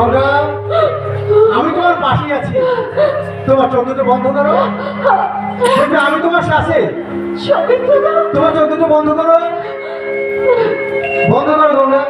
গঙ্গা, আমি তোমার পাশেই আছি। তোমার চোখ দুটো বন্ধ করো। আমি তোমার সাথে। তোমার চোখ দুটো বন্ধ করো। বন্ধ করো গঙ্গা।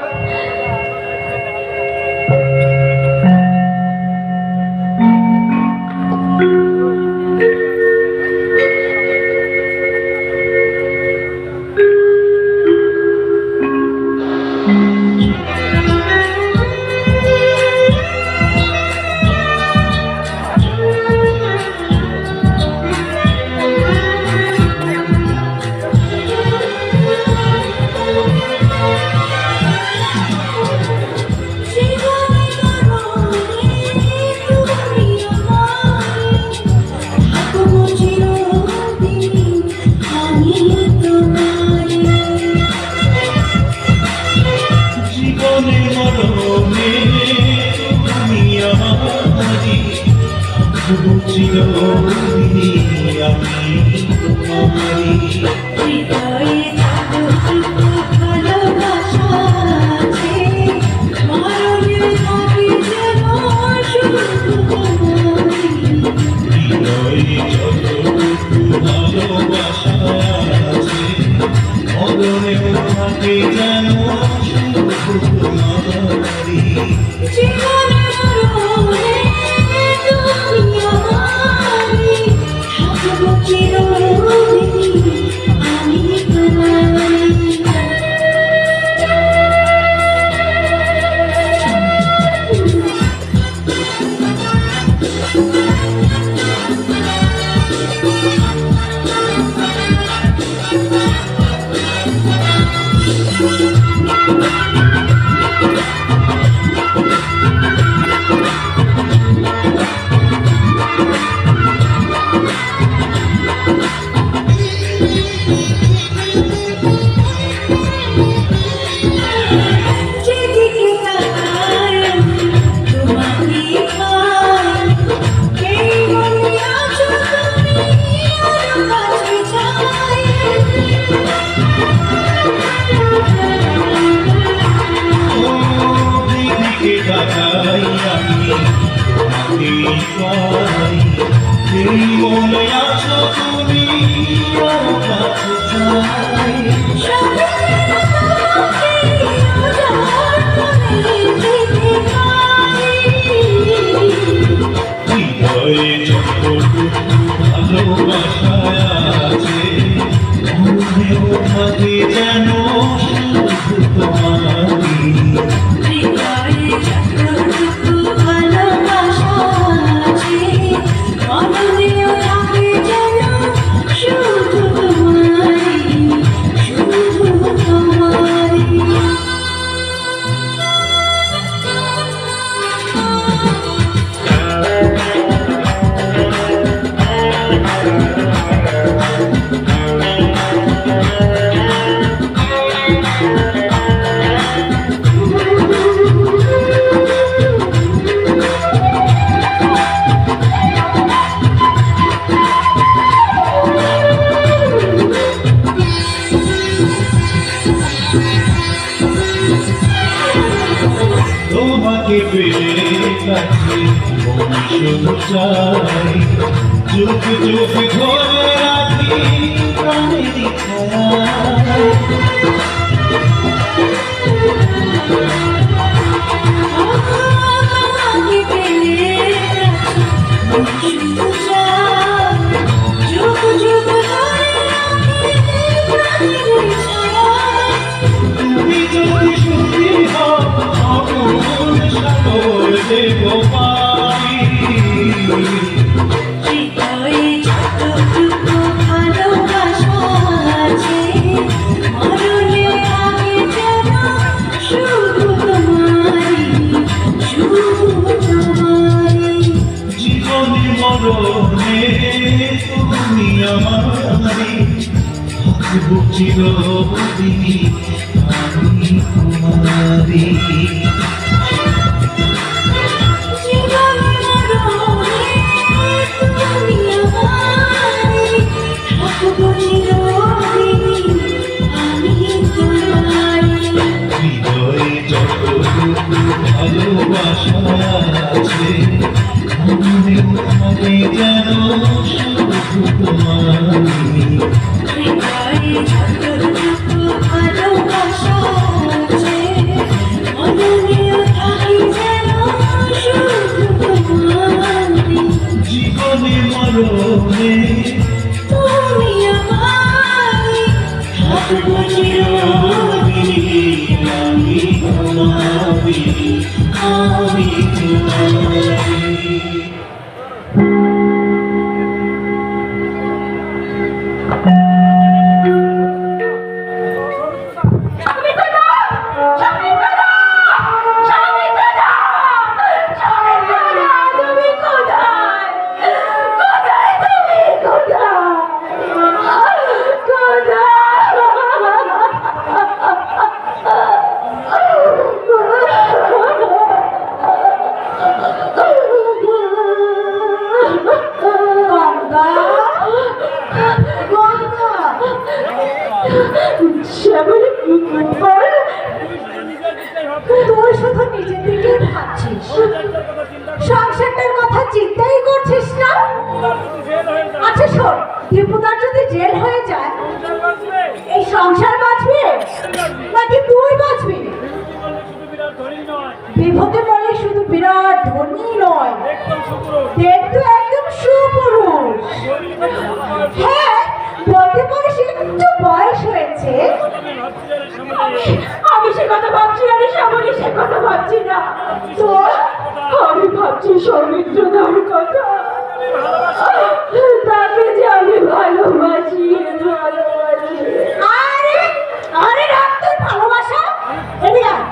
যুগ যুগ ধরে রাখি প্রাণের তুমি যদি সুখী হও অমূল সাগর দেব পাই জীবনে মরণে তুমি আমারি চিরদিনই আমি তোমারি হৃদয়ে যত ভালোবাসা আছে মনে হবে যেন শুধু তোমারই হৃদয়ে যতটুকু ভালোবাসা আছে, মননেও থাকি যেন শুধু তোমারই। জীবনে মরণে তুমি আমারই, থাকবো চিরদিন। আমি তোমারই আমি তোমারই তুই শুধু নিজের দিকে ভাবছিস, সংসারটার কথা চিন্তাই করছিস না। আচ্ছা শোন, ত্রিপুরার যদি জেল হয়ে যায়, এই সংসার বাঁচবে নাকি তুই বাঁচবি? বিভূতি বলে শুধু বিরাট ধনী নয়, দেখতে একদম সুপুরুষ। হ্যাঁ, বলতে পারিস একটু বয়স হয়েছে। আমি সে কথা ভাবছি না রে শ্যামলী, সে কথা ভাবছি না তো। আমি ভাবছি সৌমিত্রদার কথা, তাকে যে আমি ভালোবাসি। আরে আরে রাখ তোর ভালোবাসা, এদিকে আয়।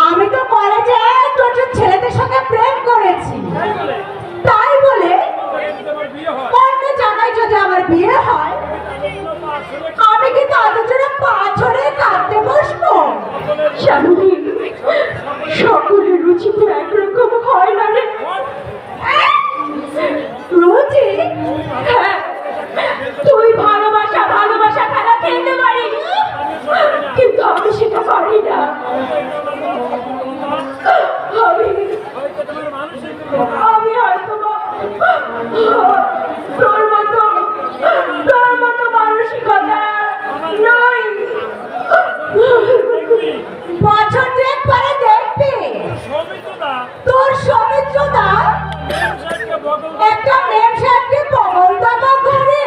আমি তো কলেজে দুজন ছেলেদের সঙ্গে প্রেম করেছি, তাই বলে অন্য জায়গায় যদি আমার বিয়ে হয়, আমি কি তাদের জন্য পা ছড়ে কাঁদতে বসবো? শ্যামলী, সকলের রুচি তো একরকম হয় না রে। রুচি? হ্যাঁ, তুই ভালোবাসা ভালোবাসা খেলা খেলতে পারিস, কিন্তু আমি সেটা পারি না। আমি হয়তো তোর মতো মানসিকতা নই। বছর দুয়েক পরে দেখবি তোর সৌমিত্রদা একটা মেম সাহেবকে বগল দাবা করে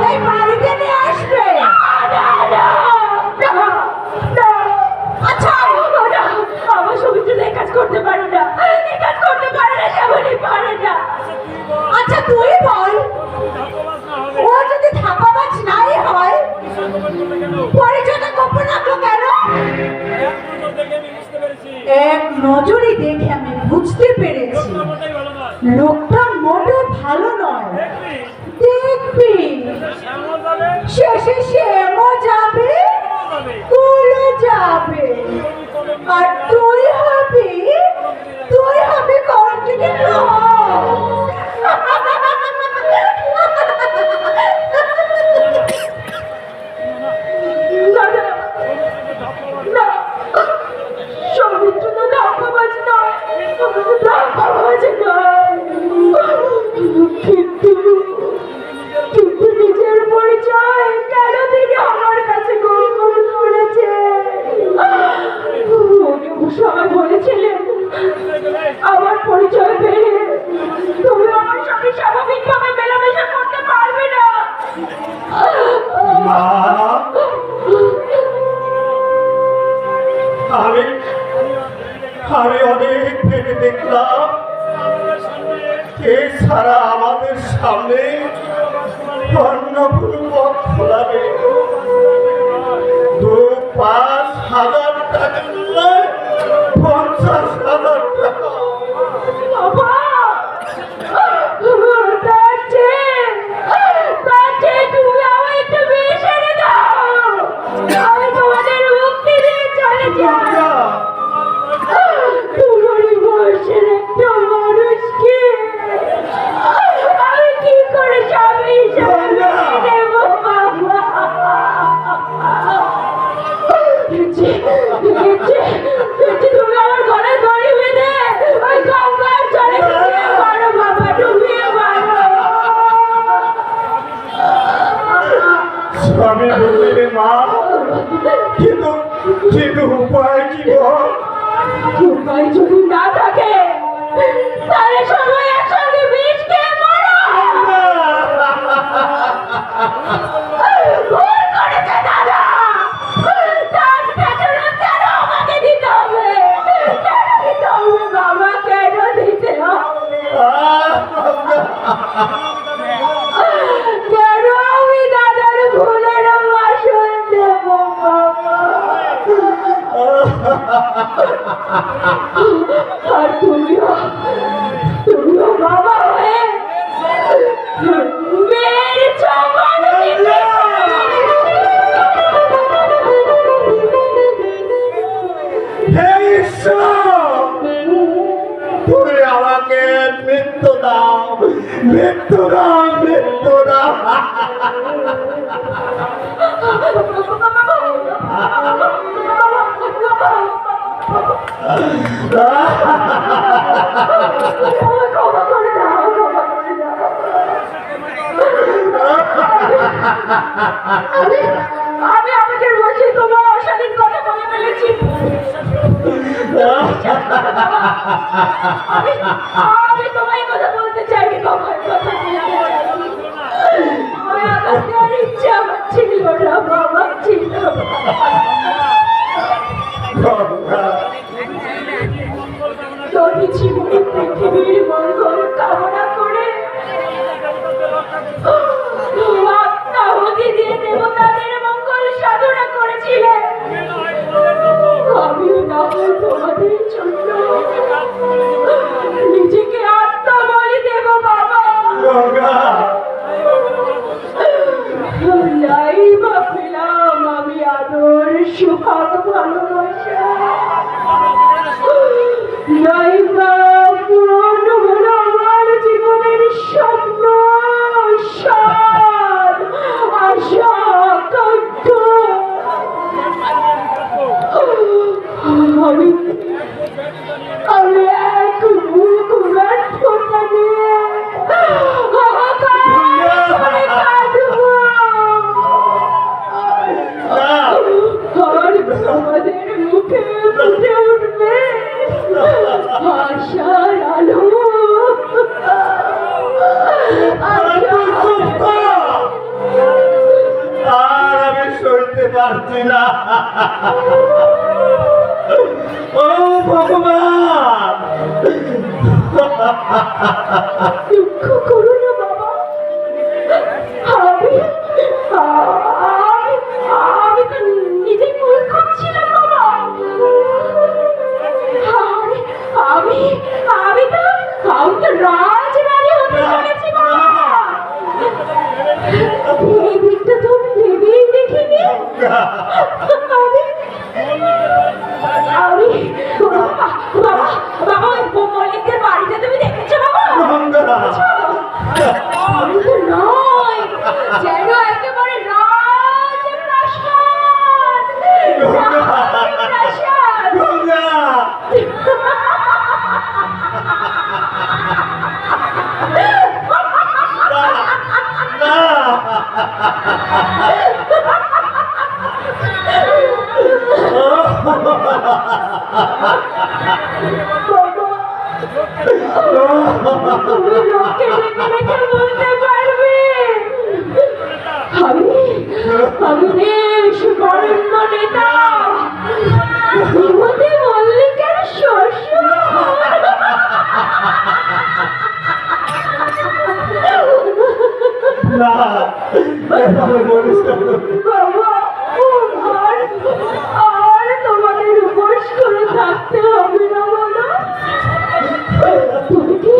এই বাড়িতে নিয়ে আসবে। আচ্ছা আমার সৌমিত্রদা এই কাজ করতে পারে না, এই কাজ করতে পারে না, শ্যামলী পারে না। আচ্ছা তুই বল, ও যদি ধাপাবাজ নাই হয়, পরিচয়টা গোপন রাখলো কেন? এক নজরে দেখে আমি বুঝতে পেরেছি লোকটা মোটেও ভালো নয়। দেখবি শেষে শ্যামও যাবে, কুলও যাবে, আর তুই হবি কন্টিনিউ। কিন্তু নিজের পরিচয় কেন তিনি আমার কাছে গোপন করেছে? সবাই বলেছিলেন আমার পরিচয় পেয়ে তুমি আমার সঙ্গে স্বাভাবিকভাবে মেলামেশা করতে পারবে না। আমি অনেক ভেবে দেখলাম এছাড়া আমাদের সামনে অন্য কোনো পথ খোলাবে। 5,000 টাকা নয়, 50,000 টাকা। তুমি আমার একটু বিয়ে সেরে দাও, আমি তোমাদের মুক্তি দিয়ে চলে যাই। তোমার বয়সের একটা মানুষকে আমি কি করে স্বামী হিসেবে দেব বাবা? কিন্তু উপায় কি বল? উপায় যদি না থাকে তাহলে সবাই একসঙ্গে বিষ খেয়ে মরো। ভুল করেছে দাদা, তার পেছনে কেন আমাকে দিতে হবে? কেন দিতে হবে বাবা, কেন দিতে হবে? কেন আমি দাদার ভুলের মাসুল দেব বাবা? আর তুমিও বাবা হয়ে মেয়ের জবান দিতে হে ঈশ্বর, তুমি আমাকে মৃত্যু দাও, মৃত্যু দাও, মৃত্যু দাও। আমি আমাদের বসে তোমার অশালীন কথা বলে ফেলেছি। আমি তোমায় কথা বলতে চাইনি, বাবার কথা আমার ইচ্ছে আমার ছিল না, বাবা ছিল। যদি জীবনে পৃথিবীর মঙ্গল কামনা করে আত্মাহুতি দিয়ে দেবতাদের মঙ্গল সাধনা করেছিলেন, আমিও না হয় তোমাদের জন্য নিজেকে আত্মবলি দেব বাবা। নাই বা পেলাম আমি আদর, সুহাগ, ভালোবাসা, নাই বা পূরণ হলো আমার জীবনের স্বপ্ন, সাধ, আশা, আকাঙ্ক্ষ। আমি এক মুখ ব্যর্থতা নিয়ে হাহাকার করে কাঁদবো। আর তোমাদের মুখে ফুটে উঠবে আশার আলো। আর আমি সইতে পারছি না। ও ভগবান, দুঃখ করো না বাবা, আমি আমি তো নিজেই ভুল করছিলাম বাবা। আমি তো রাজরানী হতে চলেছি বাবা। এই দিকটা তো আমি ভেবেই দেখিনি। আমি বাবা বাবা ওই মল্লিকদের বাড়িটা তুমি দেখেছো বাবা? আমি তো নয়, যেন একেবারে রাজপ্রাসাদ, রাজপ্রাসাদ। তুমি লোককে দেখে দেখে বলতে পারবে আমি দেশ বরেণ্য নেতা বিভূতি মল্লিকের শ্বশুর। না, এভাবে বলিস না। বাবা, আর তোমাদের উপোস করে থাকতে হবে না বলো? তুমি কি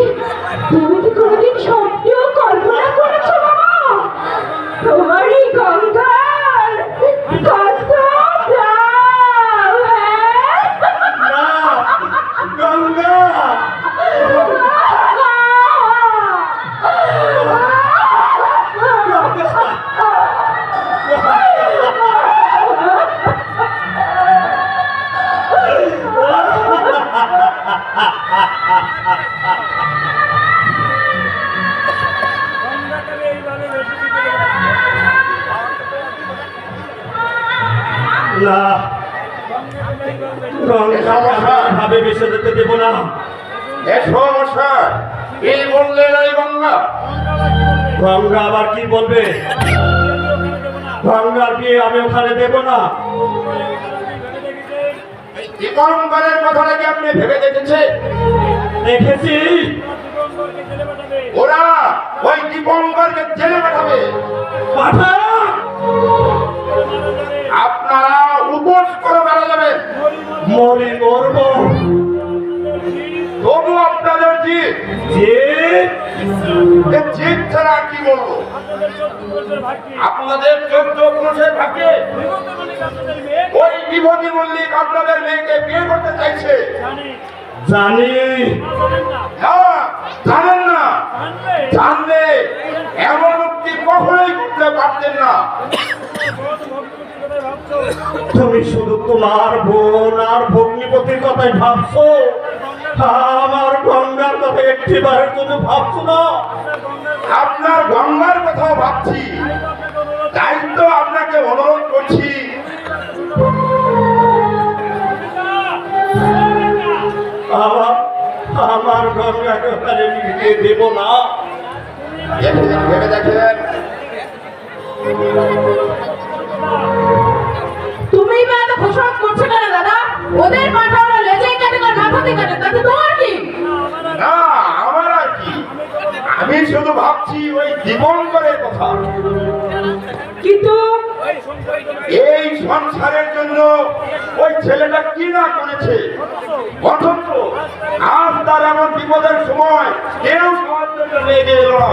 কোনোদিন স্বপ্নেও কল্পনা করেছো বাবা? তোমারই গঙ্গার কত গঙ্গা ভাবে বেসে যেতে দেবো না। এসো মশাই, কি বললেন এই গঙ্গা? গঙ্গা আবার কি বলবে? গঙ্গার বিয়ে আমি ওখানে দেবো না। এই দীপঙ্করের কথা নাকি আপনি ভেবে দেখেছে? দেখেছি ওরা ওই দীপঙ্করকে জেলে পাঠাবে, পাঠা আপনারা উপোস করে বেড়া যাবেন। মরি মরবো তবু আপনাদের জিত, যে এই জিত ছাড়া আর কি বলবো? আপনাদের 14 পুরুষের ভাগ্যে ওই বিভূতি মল্লিক আপনাদের মেয়েকে বিয়ে করতে চাইছে। জানি না, জানেন না? জানলে এমন উক্তি কখনোই করতে পারতেন না। তুমি শুধু তোমার বোন আর ভগ্নিপতির কথাই ভাবছো, আমার গঙ্গার কথা একটিবারের জন্য ভাবছো না। আপনার গঙ্গার কথাও ভাবছি, তাই তো আপনাকে অনুরোধ করছি। আমার গঙ্গাকে ওখানে বিয়ে দেব না। ভেবে দেখেন, তুমি বা এত ঘোষণা করছো কেন দাদা? ওদের মাথা ওরা লেজেই কাটে আর মাথাতে কাটে, তাতে তোমার কি? না আমার আর কি, আমি শুধু ভাবছি ওই দীপঙ্করের কথা। কিন্তু এই সংসারের জন্য ওই ছেলেটা কি না করেছে, অথচ আজ তার এমন বিপদের সময় কেউ সাহায্য করতে এলো না।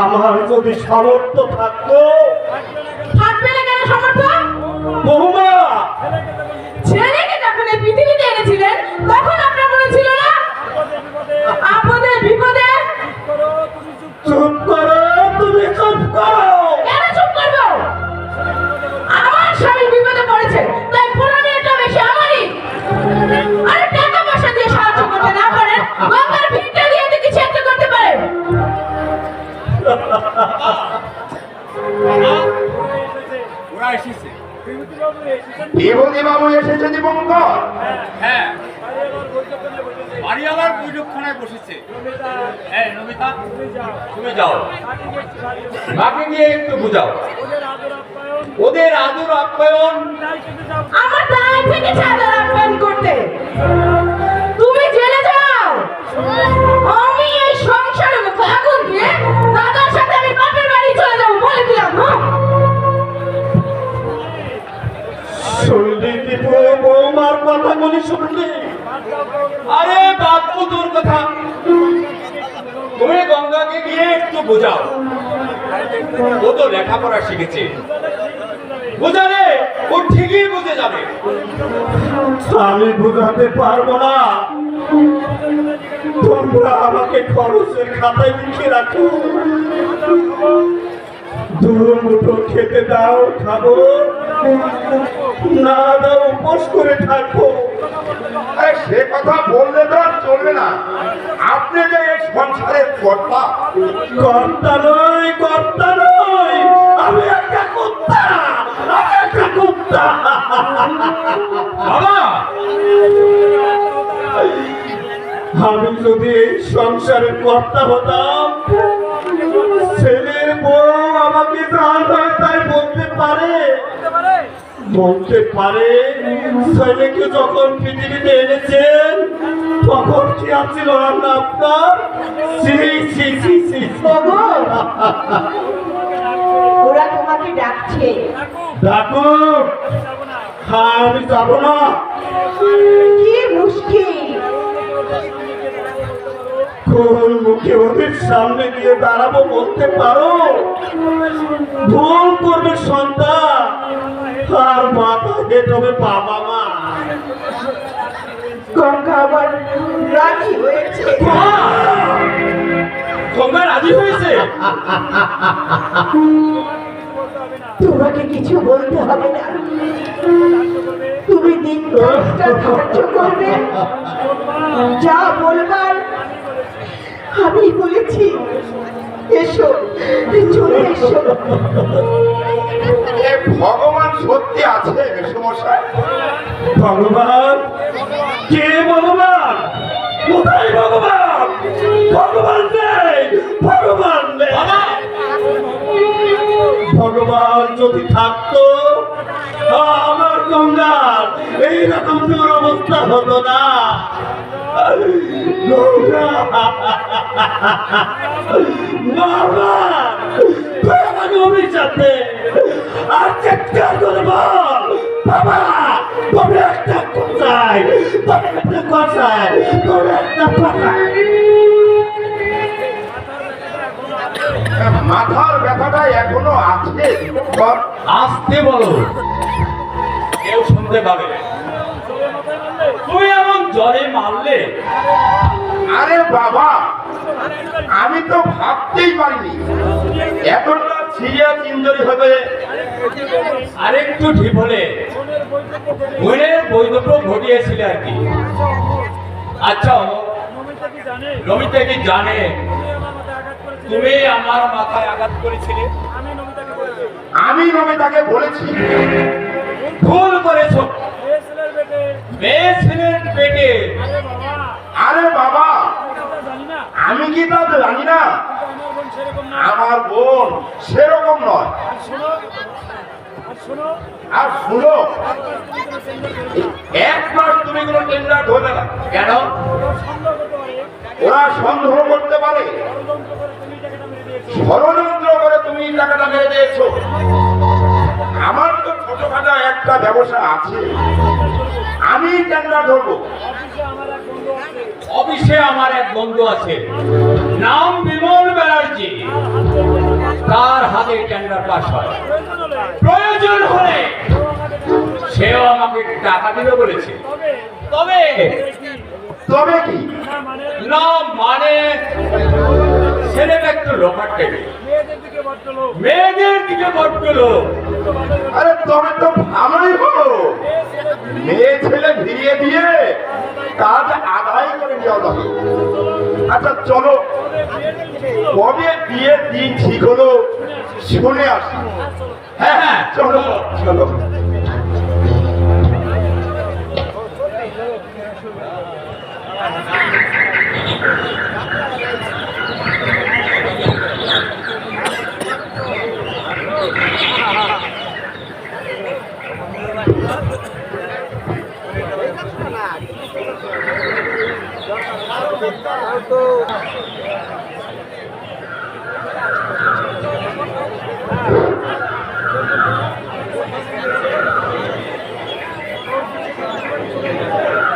আমার যদি সামর্থ্য থাকতো। থাকবে না কেন সমর্থন? বৌমা, ছেলেকে যখন এই পৃথিবীতে এনেছিলেন তখন আপনার মনে ছিল না আপদে বিপদে? চুপ করো, তুমি চুপ করো। কেন চুপ করবো? আমার স্বামী বিপদে পড়েছে, তাই পুরনিটা বেশি আমারই। আর টাকা পয়সা দিয়ে সাহায্য করতে না পারেন, গঙ্গার ভিড়টা দিয়ে তো কিছু একটা করতে পারেন। বিভূতি বাবু এসেছে দীপঙ্কর। হ্যাঁ, বাড়িওয়ালার বৈঠকখানায় বসেছে। হ্যাঁ নমিতা, তুমি যাও, বাকি গিয়ে একটু বুঝাও ওদের আদর আপ্যায়ন। আমার দায় থেকে চাদর আপ্যায়ন করতে তুমি জেলে যাও। আমি এই সংসারে মুখে আগুন দিয়ে দাদার সাথে আমি বাপের বাড়ি চলে যাবো বলে দিলাম। শুনলি দীপু, বৌমার কথাগুলি শুনলি? আরে বাপু তোর কথা, তুমি গঙ্গাকে গিয়ে একটু বোঝাও, ও তো লেখাপড়া শিখেছে, বোঝালে ও ঠিকই বুঝে যাবে। আমি বুঝাতে পারবো না। তোমরা আমাকে খরচের খাতায় লিখে রাখো, দুমুঠো খেতে দাও, খাবো, না দাও উপোস করে থাকবো। আরে সে কথা বললে তো আর চলবে না। আপনি যে এই সংসারের কর্তা। কর্তা নই, কর্তা নই, আমি একটা কুত্তা, আমি একটা কুত্তা। বাবা, আমি যদি এই সংসারের কর্তা হতাম, ছেলের বউ আমাকে জান হয় তাই বলতে পারে, বলতে পারে। ছেলেকে যখন পৃথিবীতে এনেছেন তখন কি আছিল রান্না আপনার? ছি ছি ছি ছি। ওগো, ওরা তোমাকে ডাকছে। ডাকুক, হ্যাঁ আমি যাবো না। কি মুশকিল! কোন মুখে ওদের সামনে গিয়ে দাঁড়াবো বলতে পারো? ভুল করবে সন্তান আর মাথা হেঁটবে বাবা মা। গঙ্গা আবার রাজি হয়েছে। গঙ্গা রাজি হয়েছে? তোমাকে কিছু বলতে হবে না, তুমি দিন কয়েকটা ধৈর্য করবে। যা বলবার আমি বলেছি, এসো, চলে এসো। এ ভগবান সত্যি আছে মেসোমশাই? ভগবান? কে ভগবান? কোথায় ভগবান? ভগবান নেই, ভগবান নেই। ভগবান যদি থাকতো আমার গঙ্গার এইরকম দুরবস্থা হতো না। গঙ্গা, বাবা, তুই আমাকে অভিশাপ দে আর চিৎকার করে বল, বাবা তবে একটা কোথায়, তবে একটা কোথায়, তবে একটা কোথায়। মাথার ব্যথাটা এখনো আছে। আসতে বলো, কেউ শুনতে পাবে। তুমি এমন জ্বরে মারলে, আরে বাবা, আমি তো ভাবতেই পারিনি এতটা সিরিয়াস ইনজুরি হবে। আরেকটু ঠিক হলে মনের বৈধব্য ঘটিয়েছিলে আর কি। আচ্ছা, নমিতা কি জানে তুমি আমার মাথায় আঘাত করেছিলে? আমি নমিতাকে বলেছি ভুল করেছো, মেয়ে ছেলের পেটে। আরে বাবা, আমি কি তা জানি না? আমার বোন সেরকম নয়। আর শুনো, একবার তুমি কোনো টেন্ডার ধরবে না। কেন? ওরা সন্দেহ করতে পারে ষড়যন্ত্র করে তুমি টাকাটা মেরে দিয়েছো। আমার তো ছোটখাটো একটা ব্যবসা আছে, আমি টেন্ডার ধরবো। অফিসে আমার এক বন্ধু আছে, নাম বিমল ব্যানার্জি। তার হাতে টেন্ডার পাস হয়, প্রয়োজন হলে সেও আমাকে টাকা দিবে বলেছে। তবে তবে কি? না মানে ছেলেটা একটু লোকার টেবিল, মেয়েদের দিকে বড্ড লোক। আরে তবে তো ভালোই হলো, মেয়ে ছেলে ভিড়িয়ে দিয়ে কাজ আদায় করে নেওয়া যাবে। আচ্ছা চলো, কবে বিয়ের দিন ঠিক হলো শুনে আসি। হ্যাঁ হ্যাঁ, চলো চলো।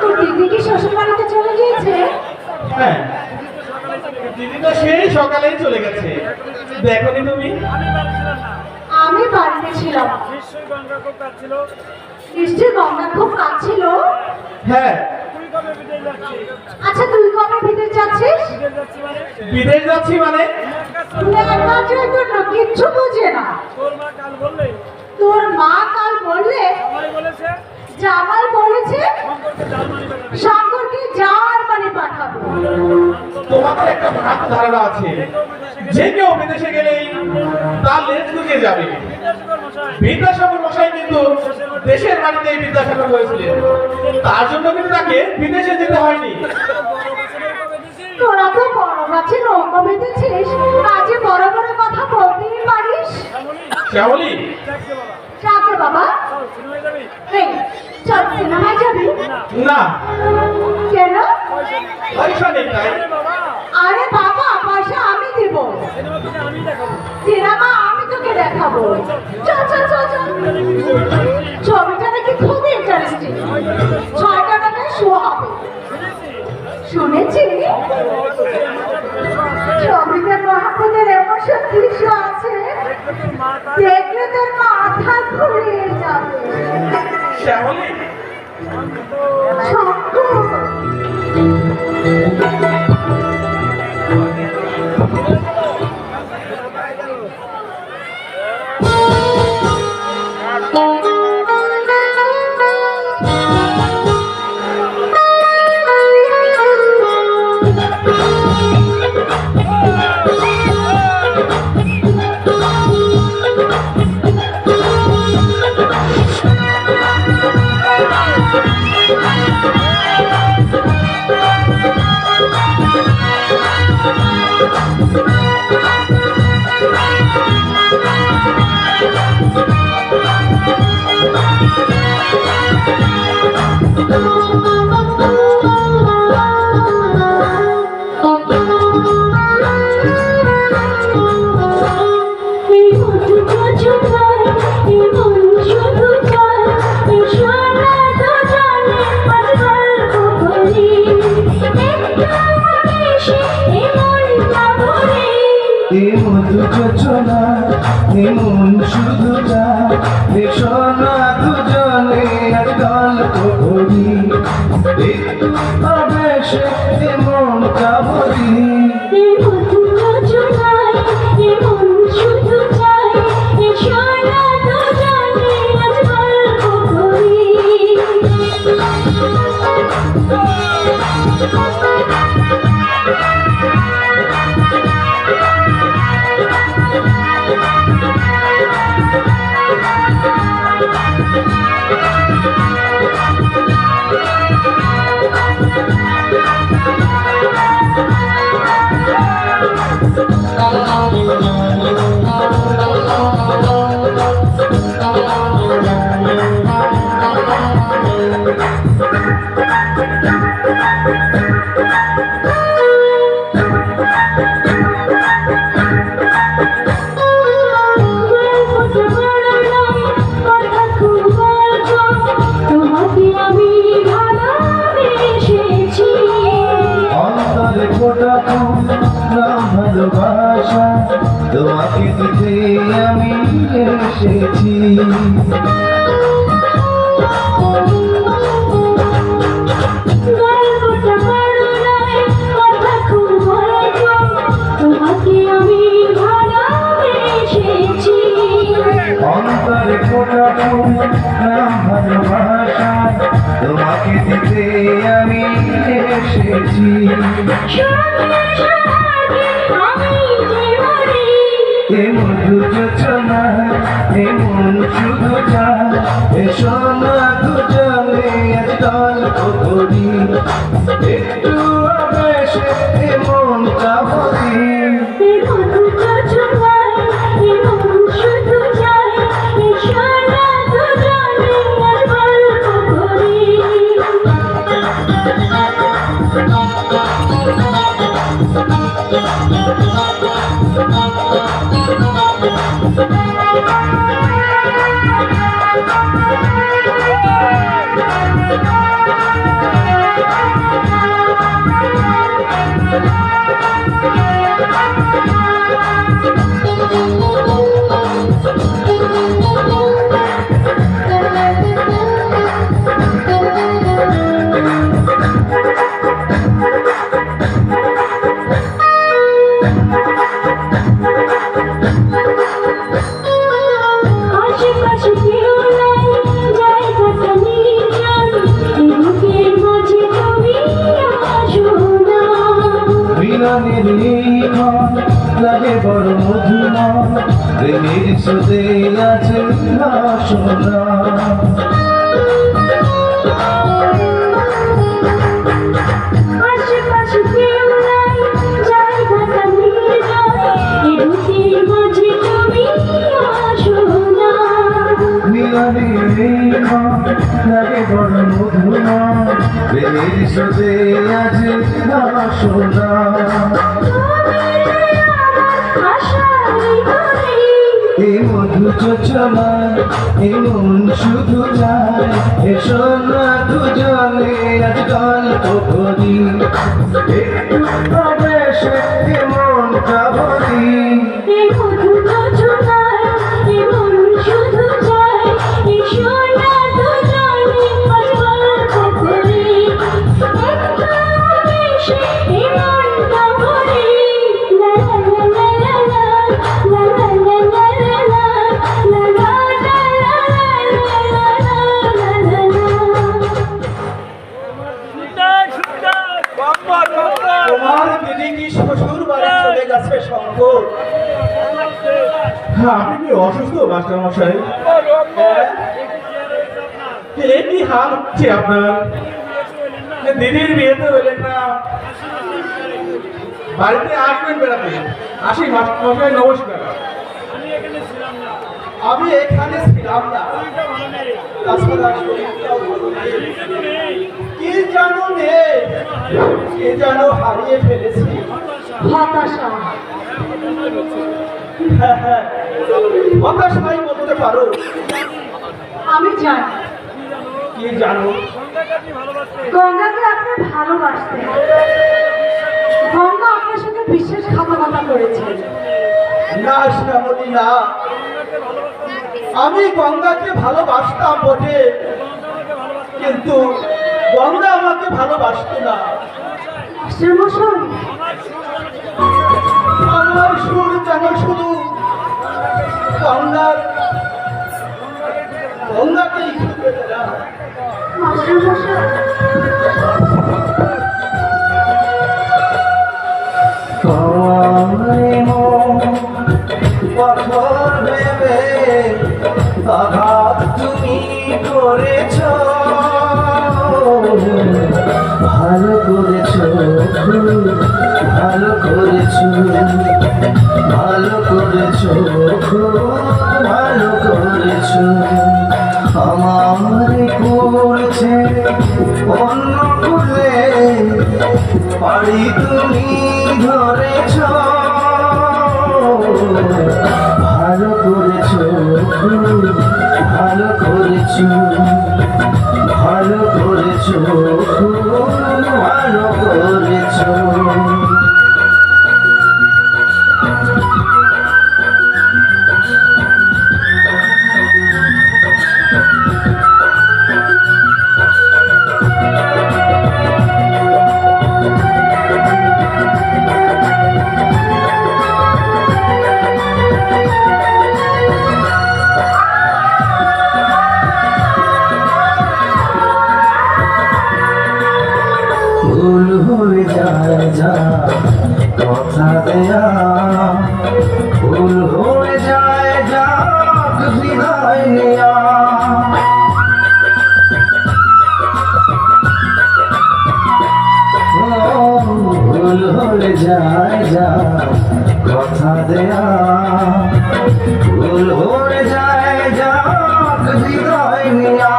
তোর দিদি কি শ্বশুর বাড়িতে চলে গিয়েছে? হ্যাঁ, দিদি তো সেই সকালেই চলে গেছে। দেখোনি তুমি? আমি বাড়িতে ছিলাম। নিশ্চয়ই গঙ্গা খুব কাঁদছিল। হ্যাঁ, আচ্ছা তুই কবে ভিতরে যাচ্ছিস? বিদেশ যাচ্ছি মানে? একমাত্রের জন্য কিচ্ছু বোঝে না। তোর মা কাল বললে জামাই বলেছে শঙ্করকে জার্মানি পাঠাবো। তোমাদের একটা ভ্রান্ত ধারণা আছে, যে কেউ বিদেশে গেলেই তার লেজ লুকিয়ে যাবে। বিদ্যাসাগর মশাই কিন্তু দেশের বাড়িতেই বিদ্যাসাগর হয়েছিলেন, তার জন্য কিন্তু তাকে বিদেশে যেতে হয়নি। তোরা তো বড় গাছে নৌকা বেঁধেছিস, আজে বড় বড় কথা বলতেই পারিস। শ্যামলী, যাকে বাবা, এই চল সিনেমায় যাবি? না কেন? পয়সা নেই তাই। আরে বাবা, পয়সা আমি দিব, সিনেমা আমি তোকে দেখাবো। চল চল চল চল। ছবিটা নাকি খুব ইন্টারেস্টিং, 6টা টাকায় শো হবে শুনেছি। ছবিতে মহাপদের এমন সব দৃশ্য আছে দেখলে তোর মাথা ঘুরে যাবে। শ্যামলী, মধু যোজনা মন শুধু যায় সোনা দুজনে আজ গল্প করি একটু আবেশে মন কাবরি অন্তরে ফোটা ভালোবাসা তোমাকে দিতে আমি এসেছি অন্তরে ফোটা ভালোবাসা তোমাকে দিতে আমি এসেছি এ মধু যোজনা এ মন শুধু যায় এ সোনা দুজনে আজ গল্প করি একটু আবেশে এ মন কাবরি লাগে বড় মধুময় প্রেমের সুদে আছে সোনা লাগে বড় মধুময় প্রেমের সুদে আছে সোনা এই মধু যোজনা এই মন শুধু যায় এ সোনা দুজনে আজ গল্প করি একটু আবেশে এ মন কাবরি তোমার দিদি কি শ্বশুর বাড়ি চলে গেছে শঙ্কর? হ্যাঁ, আপনি কি অসুস্থ মাস্টার মশাই? কি হাল হচ্ছে আপনার? দিদির বিয়েতে হলেন না, বাড়িতে আসবেন বেড়াতে। আসি মাস্টার মশাই, নমস্কার। আমি এখানে ছিলাম না। তাছাড়া শরীরটাও ভালো নেই। কি জানো নেই, কে যেন হারিয়ে ফেলেছি। হতাশা। হ্যাঁ হ্যাঁ, হতাশাই বলতে পারো। আমি জানি কি জানো? গঙ্গাকে আপনি ভালোবাসতেন। গঙ্গা আপনার সঙ্গে বিশ্বাসঘাতকতা করেছে। না শ্যামলী না, আমি গঙ্গাকে ভালোবাসতাম বটে, কিন্তু গঙ্গা আমাকে ভালোবাসত না। মাস্টারমশাই, আমার সুর যেন শুধু গঙ্গাকেই খুঁজে বেড়ায়। মাস্টারমশাই, পাথর ভেবে আঘাত তুমি করেছ, ভালো করেছ, ভালো করেছ, ভালো করেছ, ভালো করেছ। আমার করছে অন্য কুলে পাড়ি তুমি ধরেছ, ভালো করেছ, ভালো করেছ, ভালো করেছ, ভালো করেছ। ভুল হয়ে যায় যা কথা দেয়া, ভুল হয়ে যায় যা হৃদয় নেয়া। ভুল হয়ে যায় যা কথা দেয়া, ভুল হয়ে যায় যা হৃদয় নেয়া।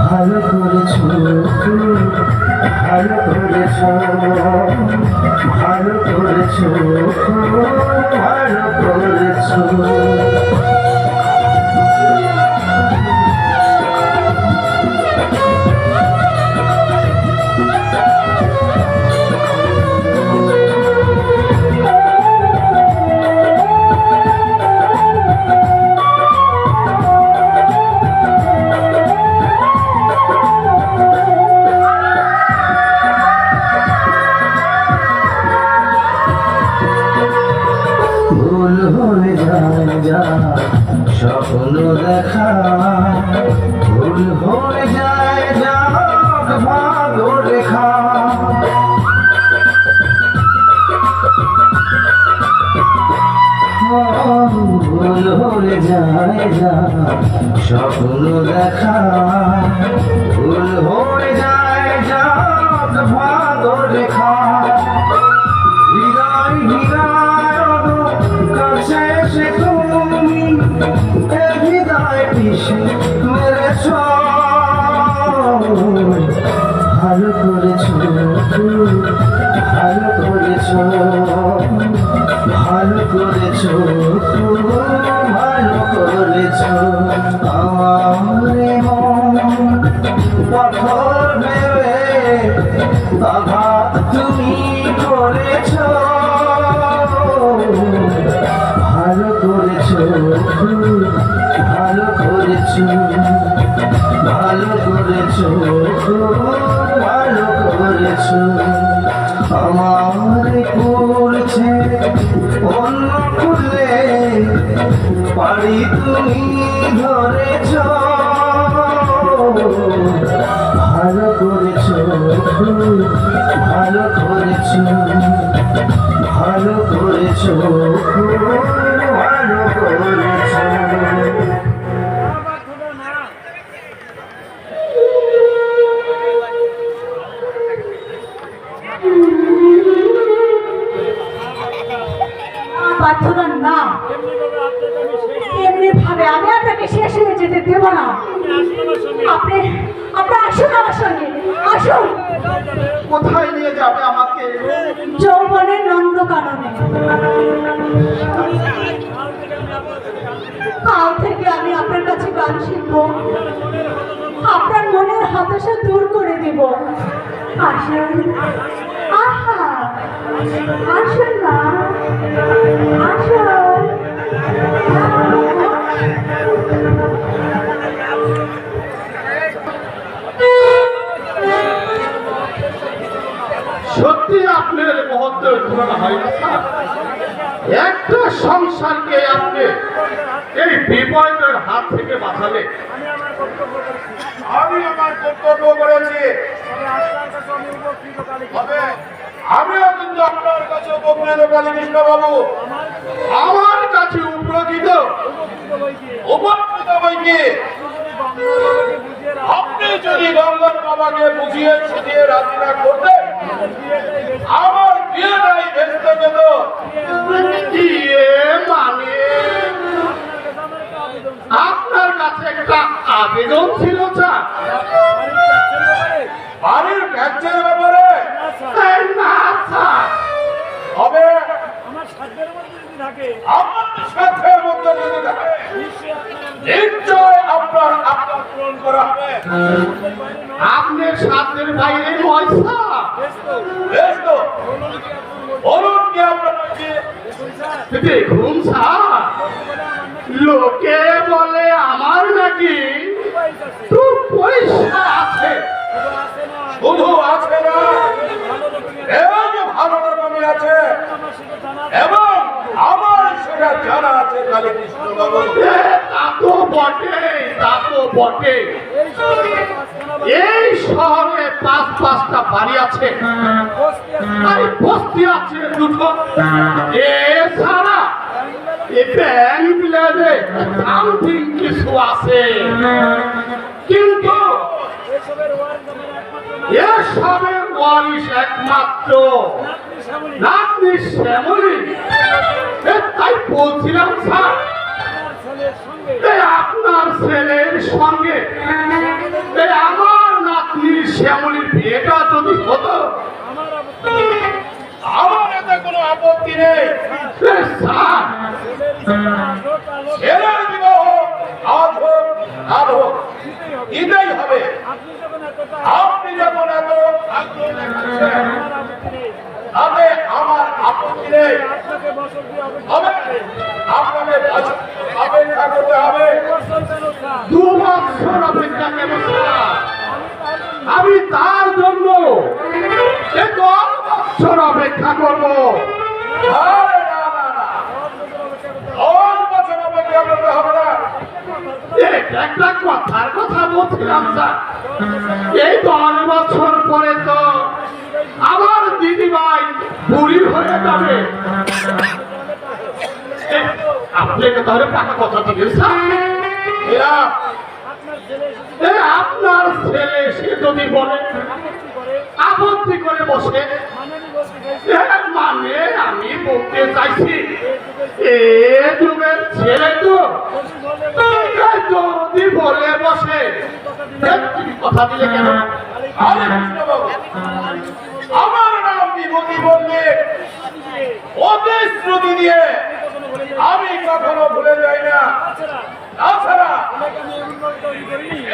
ভালো করেছ, ভালো করেছ, ভালো করেছ, ভালো করেছ। ভুল হয়ে যায় যা স্বপ্ন দেখা, ভুল হয়ে যায় যা ভাগ্য রেখা। ভুল হয়ে যায় যা স্বপ্ন দেখা, ভুল হয়ে যায় যা ভাগ্য রেখা। হৃদয় হৃদয় কাছে এসে তুমি হৃদয় পিছে মেরেছ, ভালো করেছ, ভালো করেছ, ভালো করেছ, ভালো করেছ। আমার মন পাথর ভেবে আঘাত তুমি করেছ, ভালো করেছ, ভালো করেছ, ভালো করেছ, ভালো করেছ। আমার করছে অন্য কুলে পাড়ি তুমি ধরেছ, ভালো করেছ, ভালো করেছ, ভালো করেছ, ভালো করেছ। প্রার্থনা না, এমনি ভাবে আমি আপনাকে শেষ হয়ে যেতে দেব না। আপনি আপনি আসুন আমার সঙ্গে, আসুন কোথায় নিয়ে যাবে আমাকে? যৌবনের নন্দকাননে। কাল থেকে আমি আপনার কাছে গান শিখবো, আপনার মনের হতাশা দূর করে দেব। আসুন, আহা, আসুন না, আসুন। সত্যি আপনার মহত্বের তুলনা হয় না স্যার। একটা সংসারকে আপনি এই বিপদের হাত থেকে বাঁচালে। আমি আমার কর্তব্য করেছি, তবে আমিও কিন্তু আপনার কাছে উপকৃত কালীকৃষ্ণ বাবু, আমার কাছে উপকৃত বইকে আপনি যদি গঙ্গার বাবাকে বুঝিয়ে সুঝিয়ে রাজি না করতেন, আমার বিয়েটাই ভেস্তে যেত। ইয়ে মানে আপনার কাছে একটা আবেদন ছিল স্যার। বাড়ির ট্যাক্সের ব্যাপারে এই না স্যার, হবে আমার সাধ্যের মধ্যে যদি থাকে আমার সাথের মধ্যে যদি থাকে, নিশ্চয় আপনার আপনার পূরণ করা হবে। আপনার সাধ্যের বাইরে নয় স্যার। বেশ তো, বলুন কি আপনার কি? দেখুন স্যার, লোকে বলে আমার নাকি খুব পয়সা আছে। শুধু আছে না, এই যে ভালো রকমই আছে, এবং আমার সেটা জানা আছে কালীকৃষ্ণ বাবু। তা তো বটে, তা তো বটে। এই শহরে পাঁচটা বাড়ি আছে, আর বস্তি আছে দুটো। এছাড়া ব্যাংক লেবে সামথিং কিছু আছে, কিন্তু এসবের ওয়ারিশ একমাত্র নাতনি শ্যামলী। তাই বলছিলাম স্যার, আপনার ছেলের সঙ্গে আমার নাতনি শ্যামলীর বিয়েটা যদি হতো। আমার এতে কোনো আপত্তি নেই। স্যার, ছেলের বিবাহ আজ হোক কাল হোক দিতেই হবে। আপনি যখন এত আগ্রহ দেখাচ্ছেন, তাতে আমার আপত্তি নেই। তবে আপনাকে অপেক্ষা করতে হবে। 2 বছর অপেক্ষা কেন স্যার? আমি তার জন্য 10 বছর অপেক্ষা করবো। আরে না, না, না। 10 বছর অপেক্ষা করতে হবে না। এটা একটা কথার কথা বলছিলাম স্যার। এই 10 বছর পরে তো আমার দিদিভাই বুড়ি হয়ে যাবে। আপনাকে তাহলে টাকা কথা দিবেন স্যার? এরা আপনার ছেলে সে যদি বলে, আপত্তি করে বসে, মানে আমি বলতে চাইছি এ যুগের ছেলে তো যদি বলে বসে, তুমি কথা দিলে কেন? আরে কৃষ্ণবাবু, আমার নাম বিভূতি মল্লিক। প্রতিশ্রুতি দিয়ে আমি কখনো ভুলে যাই না। তাছাড়া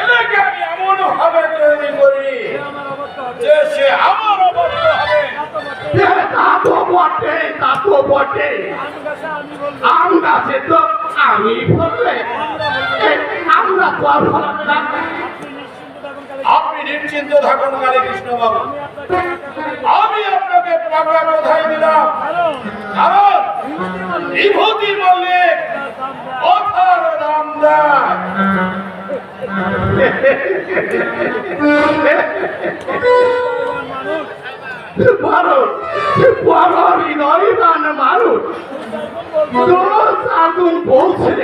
এলাকে আমি এমন ভাবে তৈরি করি যে সে আমার অবাধ্য হবে। তা তো বটে, তা তো বটে। আম গাছে তো আমি ফললে আমরা তো আর ফলাবে না। আপনি নিশ্চিন্ত থাকুন কালীকৃষ্ণ বাবু, আমি আপনাকে টাকা কোথায় দিলাম, কারণ বিভূতি মল্লিক কথার দাম দেয়। মানুষ বড় হৃদয়বান মানুষ রোজ আগুন বলছে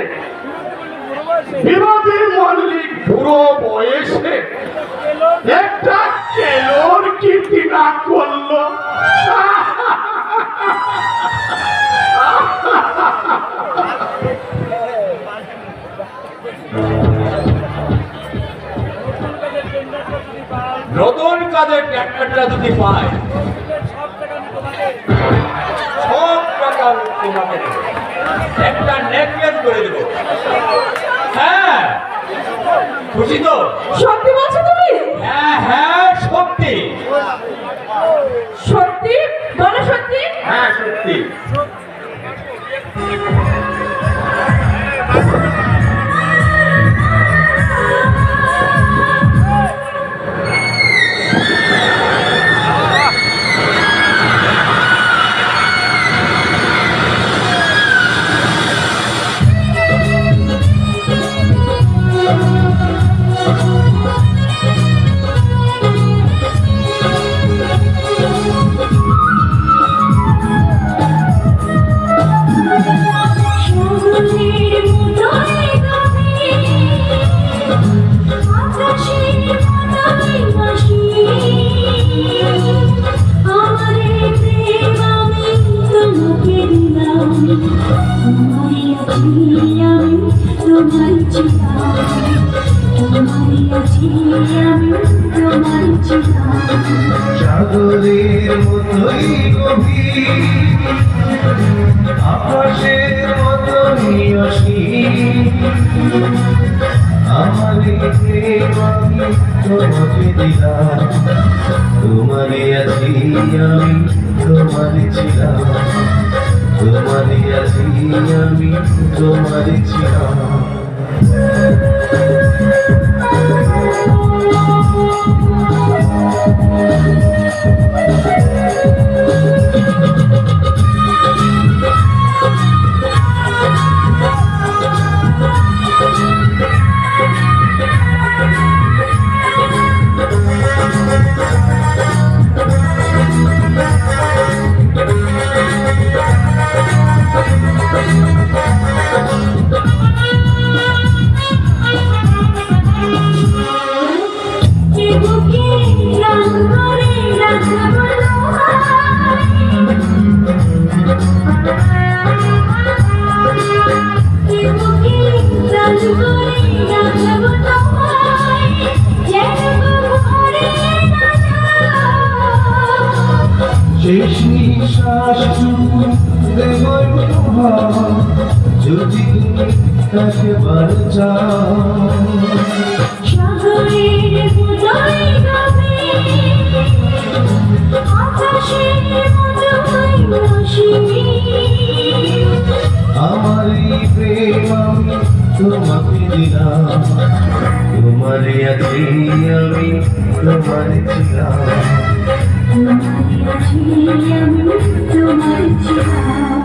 বিরোধী মল্লিক বুড়ো বয়সে একটা কেলোর কীর্তি না করলো। কাজের ট্র্যাক্টরটা যদি পাই সব টাকা আমি তোমাকে সব টাকা আমি তোমাকে দেবো। একটা নেকলেস করে দেবো। হ্যাঁ, খুশি তো? সত্যি বলছো তুমি? হ্যাঁ হ্যাঁ, সত্যি। সত্যি বলো, সত্যি? হ্যাঁ সত্যি। সাগরের মতোই গভীর, আকাশের মতোই হাসি, আমার এই প্রেম আমি তোমাকে দিলাম, তোমারই আছি আমি, তোমারই ছিলাম, তোমারই আছি আমি, তোমারই ছিলাম। সাগরের মতোই গভীর, আকাশের মতোই অসীম, আমার এই প্রেম আমি তোমাকে দিলাম, তোমারই আছি আমি, তোমারই ছিলাম, তোমারই আছি আমি, তোমারই ছিলাম। বুকে রং করে রাখবো তোমায়, বুকে রং করে রাখবো তোমায়, যেন ভরে না যায়। শেষ নিঃশ্বাসটুকু দেবই উপহার, যদি তুমি তাকে বার চাও। সাগরের মতোই গভীর, আকাশের মতোই হাসি, আমার এই প্রেম আমি তোমাকে দিলাম, তোমারই আছি আমি, তোমারই ছিলাম। তোমারই আছি আমি, তোমারই ছিলাম।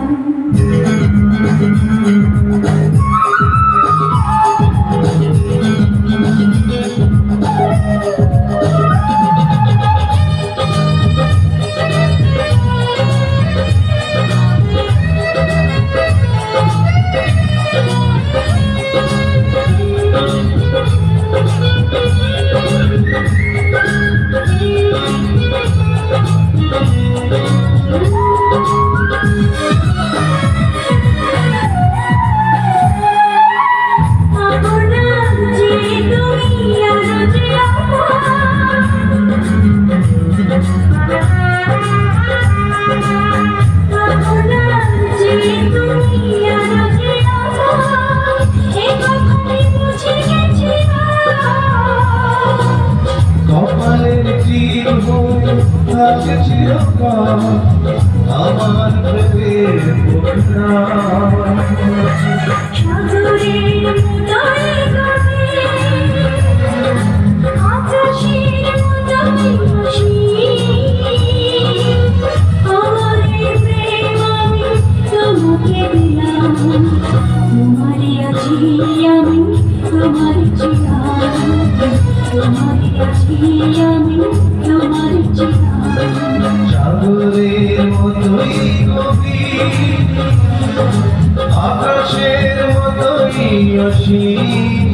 কপালের চিহ্ন থাকে চিরকাল, আমার প্রেমের প্রণাম। সাগরের মতোই গভীর, আকাশের মতোই হাসি, আমার এই প্রেম আমি তোমাকে দিলাম, তোমারই আছি আমি, তোমারই ছিলাম, তোমারই আছি আমি, তোমারই ছিলাম। সাগরের মতোই গভীর, আকাশের মতোই অসীম,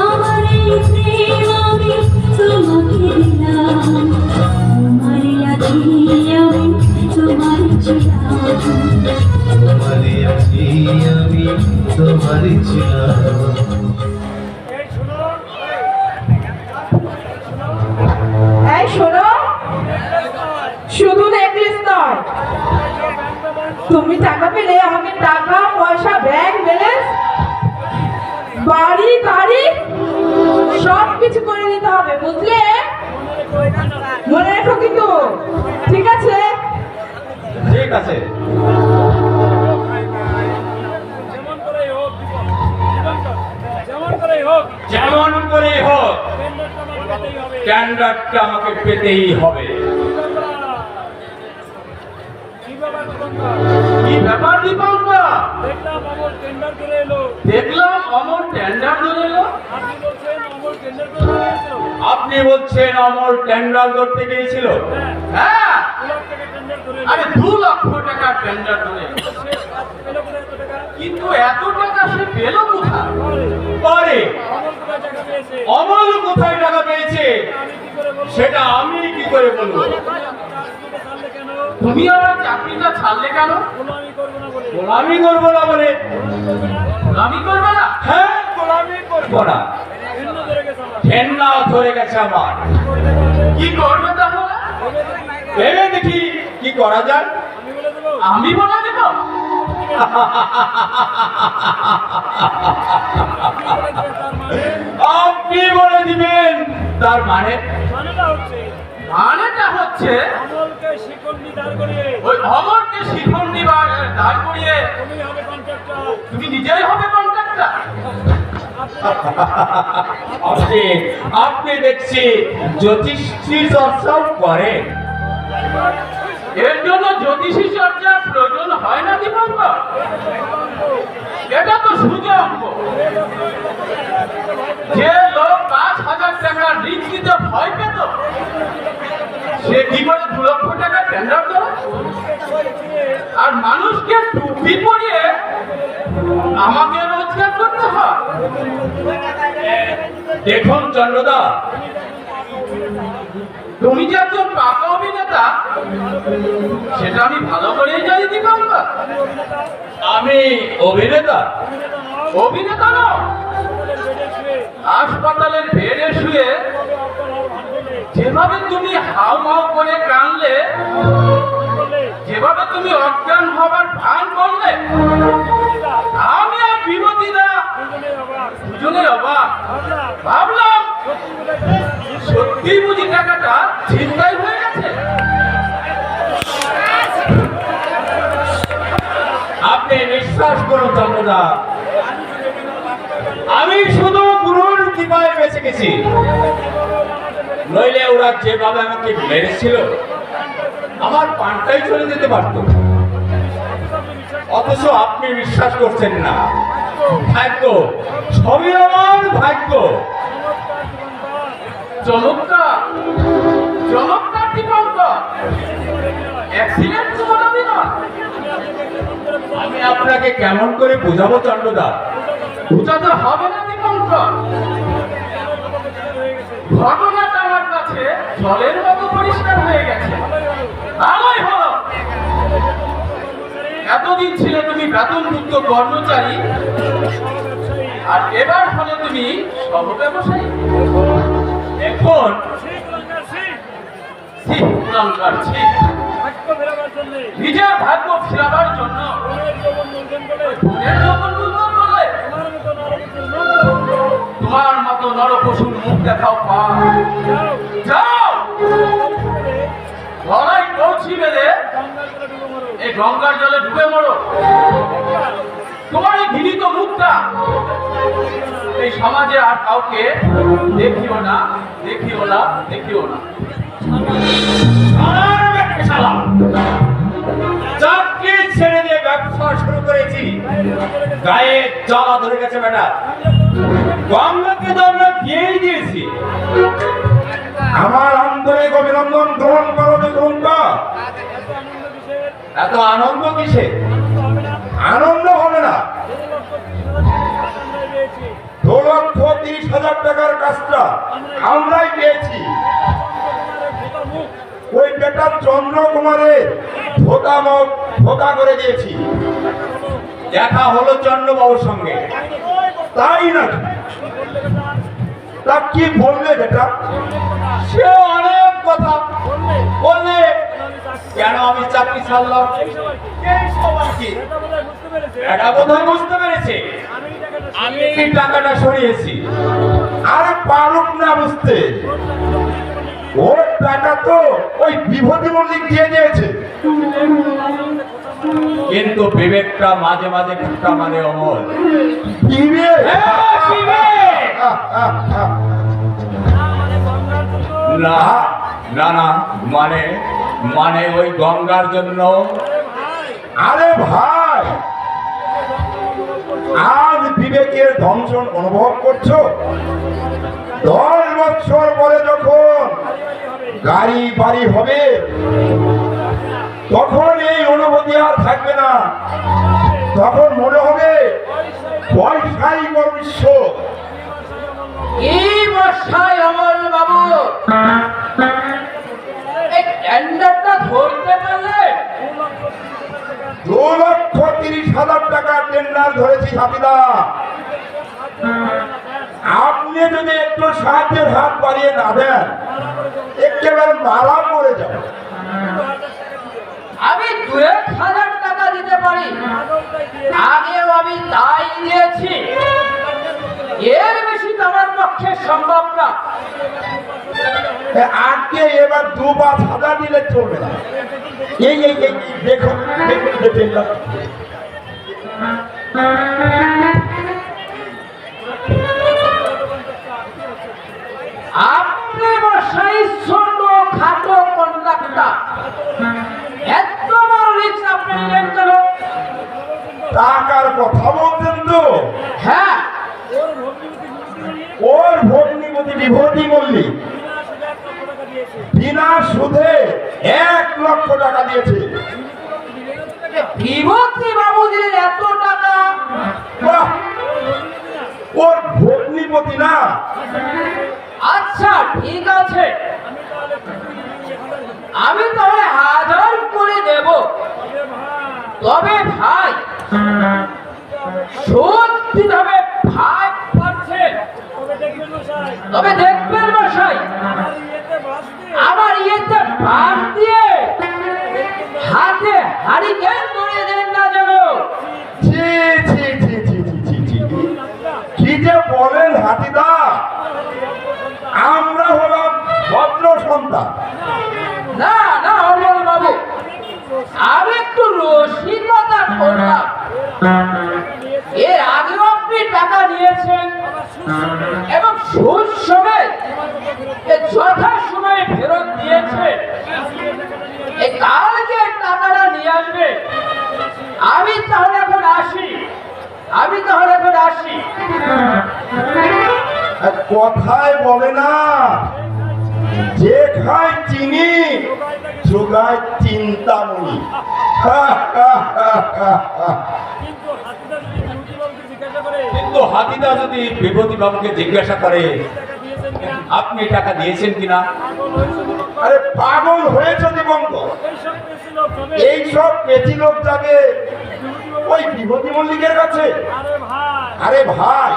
আমার এই প্রেম আমি তোমাকে দিলাম, তোমারই আছি আমি, তোমারই ছিলাম। তোমারই আছি আমি, তোমারই ছিলাম। এই শোনো তুমি টাকা পেলে আমাকে টাকা পয়সা ব্যাংক ব্যালেন্স বাড়ি গাড়ি সব কিছু করে দিতে হবে, বুঝলে? মনে রেখো কিন্তু, ঠিক আছে? ঠিক আছে। যেমন করেই হোক দিব। যেমন করেই হোক যেমন করে হোক টেন্ডারটা আমার পেতেই হবে। টেন্ডারটা আমাকে পেতেই হবে। কি ব্যাপার দীপঙ্কর? কি ব্যাপার দীপঙ্কর? দেখলাম অমর টেন্ডার করে এলো। দেখলাম অমর টেন্ডার ধরে এলো। আপনি বলছেন অমর টেন্ডার করতে গিয়েছিল? আপনি বলছেন অমর টেন্ডার করতে গিয়েছিল? হ্যাঁ, 2 লাখ টাকা টেন্ডার করে এলো। আরে 2 লক্ষ টাকা টেন্ডার ধরে এলো। সে কাজ পেলো কোথায় এত টাকা? কিন্তু এত টাকা সে পেল কোথায়? পরে অমর কোথায় টাকা পেয়েছে? অমল কোথায় টাকা পেয়েছে আমি কি করে বলবো? সেটা আমি কি করে বলবো? চাকরিটা ছাড়লে কেন? তুমি আমার চাকরিটা ছাড়লে কেন? গোলামি করবো না বলে। গোলামি করবো না বলে? গোলামি করবে না? হ্যাঁ, গোলামি করবো না। ভিন্ন ধরে গেছে আমার। ঘেন্না ধরে গেছে আমার। কি করবে তাহলে? ভেবে দেখি কি করা যায়। আমি বলে দেবো। আমি বলে দেব? আপনি বলে দিবেন তার মানে? মানেটা হচ্ছে মানেটা হচ্ছে অমলকে শিকল দিয়ে দাঁড় করিয়ে ওই অমরকে শিখন্ডি বা দাঁড় করিয়ে তুমি হবে কন্ট্রাক্টর। তুমি নিজেই হবে কন্ট্রাক্টর। আপনি আপনি দেখছি জ্যোতিষী চর্চাও করেন। এর জন্য জ্যোতিষী চর্চার প্রয়োজন হয় না দীপঙ্কর। এটা তো সুযোগ অঙ্ক। যে লোক 5,000 টাকা ঋণ দিতে ভয় পেত, সে কি করে 2 লক্ষ টাকা টেন্ডার দেবে? আর মানুষকে টুপি পরিয়ে আমাকে রোজগার করতে হয়। দেখুন চন্দ্রদা, তুমি যে একজন পাকা অভিনেতা সেটা আমি ভালো করেই জানি দীপঙ্কর। আমি অভিনেতা? অভিনেতা নও, হাসপাতালের বেডে শুয়ে যেভাবে তুমি হাউমাউ করে কাঁদলে, যেভাবে তুমি অজ্ঞান হবার ভান করলে, আমি আর বিমতিদা দুজনেই অবাক। ভাবলাম সত্যি বুঝি টাকাটা চিন্তাই হয়ে গেছে। আপনি বিশ্বাস করুন চন্দ্রদা, আমি শুধু গুরুর কৃপায় বেঁচে গেছি। নইলে ওরা যেভাবে আমাকে মেরেছিল আমার পানটাই চলে যেতে পারত। অথচ আপনি বিশ্বাস করছেন না। ভাগ্য, সবই আমার ভাগ্য। চমৎকার, চমৎকার দীপঙ্কর। অ্যাক্সিডেন্ট তো বলাবি না। আমি আপনাকে কেমন করে বোঝাবো চন্দ্রদা? বুঝাতে হবে না দীপঙ্কর। ঘটনাটা আমার কাছে জলের মতো পরিষ্কার হয়ে গেছে। ভালোই হলো। এতদিন ছিলে তুমি বেতনভুক্ত কর্মচারী, আর এবার হলে তুমি সহ ব্যবসায়ী। এখন ছি, কুলাঙ্গার, ছি। ভাগ্য ফেরাবার জন্যে নিজের ভাগ্য ফিরাবার জন্য মনের যৌবন মূলধন করে খুনের যখন মূল্যায়ন করলে তোমার মতো নরপশুর মুখ তোমার মতো নরপশুর মুখ দেখাও পা। যাও যাও, করে গলায় কলসি বেঁধে গঙ্গার জলে ডুবে মরো। এই গঙ্গার জলে ডুবে মরো। তোমার এই ঘৃণিত মুখটা এই সমাজে আর কাউকে দেখিও না, দেখিও না, দেখিও না। আর বেটা শালা, চাকরি ছেড়ে দিয়ে ব্যবসা শুরু করেছি, গায়ে জ্বালা ধরে গেছে বেটা। গঙ্গাকে তো আমরা দিয়েই দিয়েছি। আমার আন্তরিক অভিনন্দন গ্রহণ করো দীপঙ্কর। এত আনন্দ কিসে? আনন্দ হবে না। 2,30,000 টাকার কাজটা আমরাই পেয়েছি। ওই বেটার চন্দ্রকুমারের ধোকা করে দিয়েছি। দেখা হলো চন্দ্রবাবুর সঙ্গে। তাই নাকি? তা কি বললে বেটা? সে অনেক কথা বললে। কেন আমি চাকরি ছাড়লাম। এই সবার কি? এই সবার কি? এটা বোধহয় বুঝতে পেরেছে। এটা বোধহয় বুঝতে পেরেছে। আমি এই টাকাটা আমি এই টাকাটা সরিয়েছি। আরে পারুক না বুঝতে, ওর টাকা তো ওই বিভূতি মল্লিক দিয়ে দিয়েছে। কিন্তু বিবেকটা মাঝে মাঝে খোঁটা মানে অমল। বিবেক? হ্যাঁ, বিবেক! মানে গঙ্গার জন্য না না না, মানে মানে ওই গঙ্গার জন্য। আরে ভাই, আজ বিবেকের দংশন অনুভব করছো? 10 বছর পরে যখন গাড়ি বাড়ি হবে, তখন এই অনুভূতি আর থাকবে না। তখন মনে হবে পয়সাই বড় বিশ্ব। এই বর্ষায় অমল বাবু এই টেন্ডারটা ধরতে পারলে 2,30,000 টাকা টেন্ডার ধরেছি হাবিদা। আপনি যদি একটু সাহায্যের হাত বাড়িয়ে না দেন, একেবারে মারা পড়ে যাবে। আমি 2,000 টাকা দিতে পারি, আগেও আমি তাই দিয়েছি। এর বেশি তো আমার পক্ষে সম্ভব না। আজকে এবার 2,000 দিলে চলবে না। এই এই এই দেখুন দেখুন যে টেন্ডার। আপনি বসাই ছোট খাটো কন্ডাক্টর, এত বড় রিস্ক আপনি নিলেন কেন? টাকার কথা বলছেন তো? হ্যাঁ, ওর ভগ্নিপতি বিভূতি মল্লিক বিনা সুদে 1 লক্ষ টাকা দিয়েছে। বিভূতি বাবু দিলেন এত টাকা? বাহ! ওর ভগ্নিপতি না। আচ্ছা ঠিক আছে, আমি তাহলে 1000 করে দেব। তবে ভাই সুদ দিতে হবে 5%। তবে দেখবেন মশাই, আমার ইয়েতে বাদ দিয়ে হাতে হারিকেন ধরে দেন না যেন। ছি ছি ছি ছি ছি ছি ছি। কি যে বলেন হাতিদা, আমরা হলাম ভদ্র সন্তান। না না অমল বাবু, আমি একটু রসিকতা করলাম। এর আগেও আপনি টাকা নিয়েছেন এবং সুদ সমেত যথা সময়ে ফেরত দিয়েছেন। এই কালকে টাকাটা নিয়ে আসবে। আমি তাহলে এখন আসি। কথায় বলে না, যে খায় চিনি যোগায় চিন্তামণি। কিন্তু হাতিদা যদি বিভূতি বাবুকে জিজ্ঞাসা করে আপনি টাকা দিয়েছেন কিনা, আরে পাগল হয়েছে দিবঙ্গ? এই সব পেটি লোক যাবে ওই বিভূতি মল্লিকের কাছে? আরে ভাই,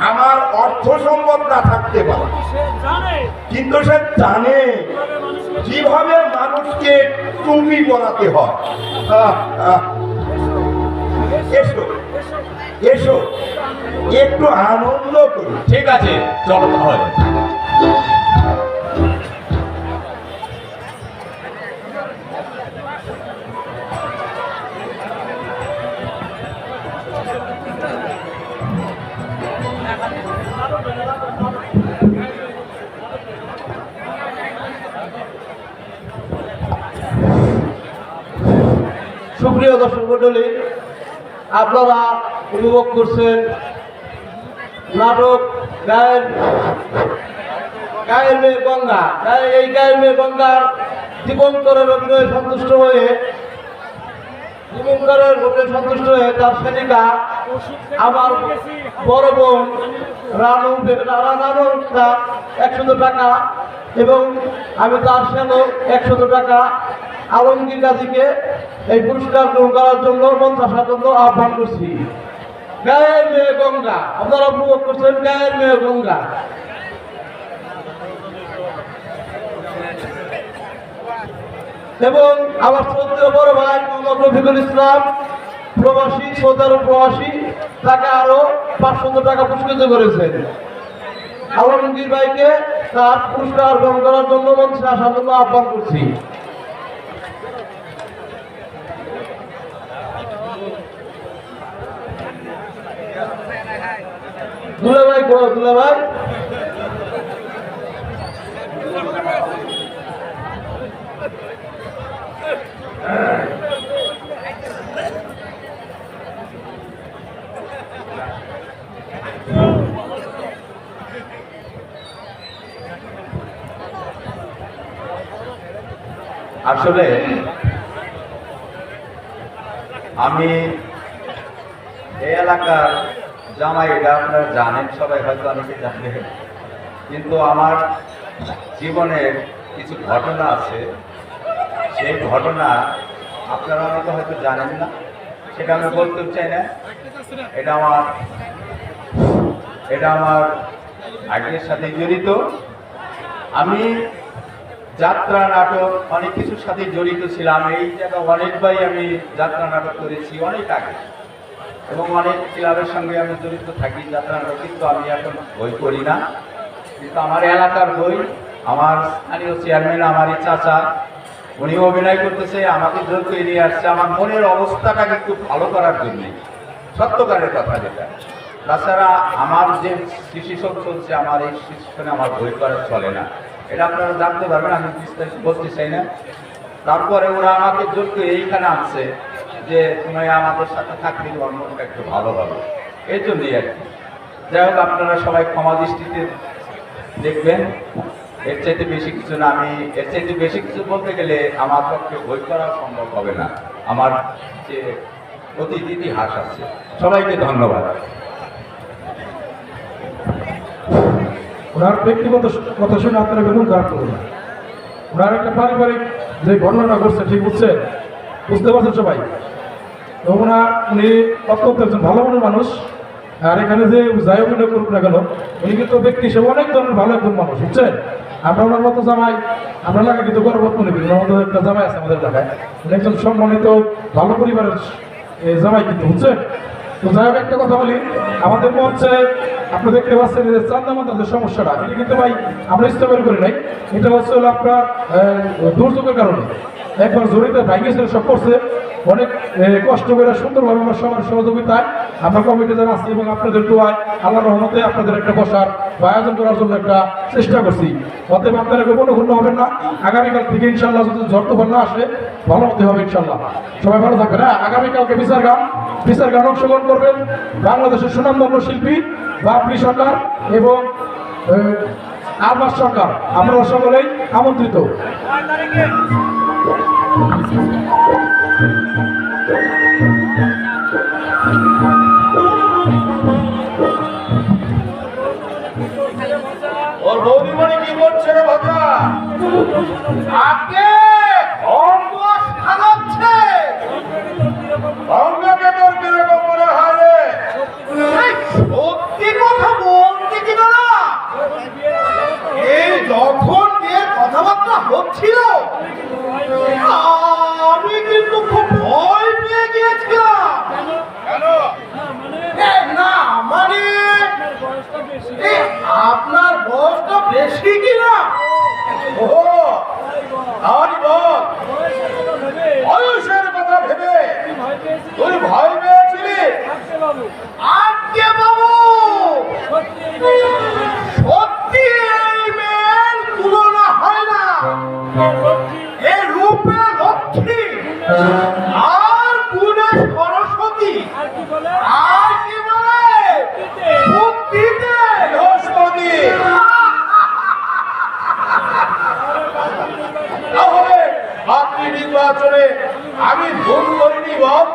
আমার অর্থ সম্পদ না থাকতে পারে, কিন্তু সে জানে কিভাবে মানুষকে টুপি পরাতে হয়। এসো এসো, একটু আনন্দ করি। ঠিক আছে চলো তাহলে। সুপ্রিয় দর্শক মন্ডলী, আপনারা উপভোগ করছেন নাটক গায়ের মেয়ে গঙ্গা। এই গায়ের মেয়ে গঙ্গার দীপঙ্করের অভিনয়ে সন্তুষ্ট হয়ে তার সেনিকা আমার বড় বোন রানু 100 টাকা এবং আমি তার সেনক 100 টাকা আলমগীর গাজীকে এই পুরস্কার গ্রহণ করার জন্য মঞ্চ আসার জন্য আহ্বান করছি। গায়ের মেয়ে গঙ্গা, আপনারা উপভোগ করছেন গায়ের মেয়ে গঙ্গা। এবং আমার শ্রদ্ধেয় বড় ভাই মোহাম্মদ রফিকুল ইসলাম প্রবাসী, সৌদি আরব প্রবাসী, তাকে আরো 500 টাকা পুরস্কৃত করেছেন। আলমগীর ভাইকে তার পুরস্কার গ্রহণ করার জন্য মঞ্চে আসার জন্য আহ্বান করছি। দুলাভাই বড় দুলাভাই আসলে আমি এই এলাকার জামাই, এটা আপনারা জানেন, সবাই হয়তো অনেকে জানে, কিন্তু আমার জীবনের কিছু ঘটনা আছে, সেই ঘটনা আপনারা অনেকে হয়তো জানেন না, সেটা আমি বলতে চাই না। এটা আমার আইডিয়ার সাথে জড়িত। আমি যাত্রা নাটক অনেক কিছুর সাথে জড়িত ছিলাম। এই জায়গায় অনেকবারই আমি যাত্রা নাটক করেছি অনেক আগে, এবং অনেক ক্লাবের সঙ্গে আমি জড়িত থাকি যাত্রা নাটক, কিন্তু আমি এখন বই করি না। কিন্তু আমার এলাকার বই, আমার স্থানীয় চেয়ারম্যান, আমারই চাচা, উনি অভিনয় করতেছে, আমাকে জোর করে নিয়ে আসছে আমার মনের অবস্থাটাকে একটু ভালো করার জন্যে, সত্যকারের কথা যেটা। তাছাড়া আমার যে শিশিশন চলছে, আমার এই শিশিশনে আমার বই করা চলে না, এটা আপনারা জানতে পারবেন, আমি বিস্তারিত বলতে চাই না। তারপরে ওরা আমাকে জোর করে এইখানে আনছে যে তুমি আমাদের সাথে থাকলে অন্যটা একটু ভালো হবে, এই জন্যই আর কি। যাই হোক, আপনারা সবাই ক্ষমা দৃষ্টিতে দেখবেন, এর চাইতে বেশি কিছু না। আমি এর চাইতে বেশি কিছু বলতে গেলে আমার পক্ষে বই করা সম্ভব হবে না। আমার যে অতীত ইতিহাস আছে। সবাইকে ধন্যবাদ। ওনার ব্যক্তিগত কথা শুনে আপনারা বেতন খারাপ করবেন না। ওনার একটা পারিবারিক যে ঘটনা ঘটছে, ঠিক বুঝছেন, বুঝতে পারছেন সবাই। তো উনি অত্যন্ত একজন ভালো মনের মানুষ, আর এখানে যে যাই অভিনয় করুক না কেন, উনি কিন্তু ব্যক্তি হিসেবে অনেক ধরনের ভালো একজন মানুষ, বুঝছেন। আমরা ওনার মতো জামাই আমরা এলাকায় কিন্তু গর্ববোধ মনে করি। ওনার মতো একটা জামাই আছে আমাদের এলাকায়, উনি একজন সম্মানিত ভালো পরিবারের জামাই কিন্তু, বুঝছেন। তো যাই হোক, একটা কথা বলি, আমাদের মঞ্চে আপনি দেখতে পাচ্ছেন যে চান্দা মাতার সমস্যাটা, এটা কিন্তু ভাই আমরা স্থগিত করি নাই। এটা হচ্ছে হলো আপনার দুর্যোগের কারণে একবার জড়িতে ভাইগেছে, সব করছে অনেক কষ্ট করে সুন্দরভাবে আমরা সবার সহযোগিতায় আমরা কমিটি যারা আছি এবং আপনাদের দোয়ায় আল্লাহ রহমতে আপনাদের একটা বসার বা আয়োজন করার জন্য একটা চেষ্টা করছি। অতএব আপনারা কোনো ভুল হবেন না। আগামীকাল থেকে ইনশাল্লাহ যদি ঝড় তুফান না আসে, ভালো হতে হবে ইনশাল্লাহ। সবাই ভালো থাকবেন। হ্যাঁ, আগামীকালকে বিচার গান অংশগ্রহণ করবেন বাংলাদেশের সুনামধন্য শিল্পী বাপরি সরকার এবং আরবাস সরকার, আপনারা সকলেই আমন্ত্রিত। ওর বৌদিমণি কি করছে রে ভাজা? আগে অঙ্গ সাজাচ্ছে। অঙ্গকে তোর কিরকম মনে হয় রে? সত্যি কথা বলতে কিনা না, এই যখন নিয়ে কথাবার্তা হচ্ছিল আমি কিন্তু খুব ভয় পেয়ে গিয়েছিলাম। কেন? না মানে আপনার বয়সটা বেশি কিনা? ও আরে বল, বয়সের কথা ভেবে তুই ভয় পেয়েছিলি? আজকে বাবু সত্যি এই মেয়ের তুলনা হয় না। এ রূপে লক্ষ্মী আর গুণে সরস্বতী, আর কি বলে বুদ্ধিতে বৃহস্পতি। তাহলে আপনি নির্বাচনে আমি ভুল করিনি বল?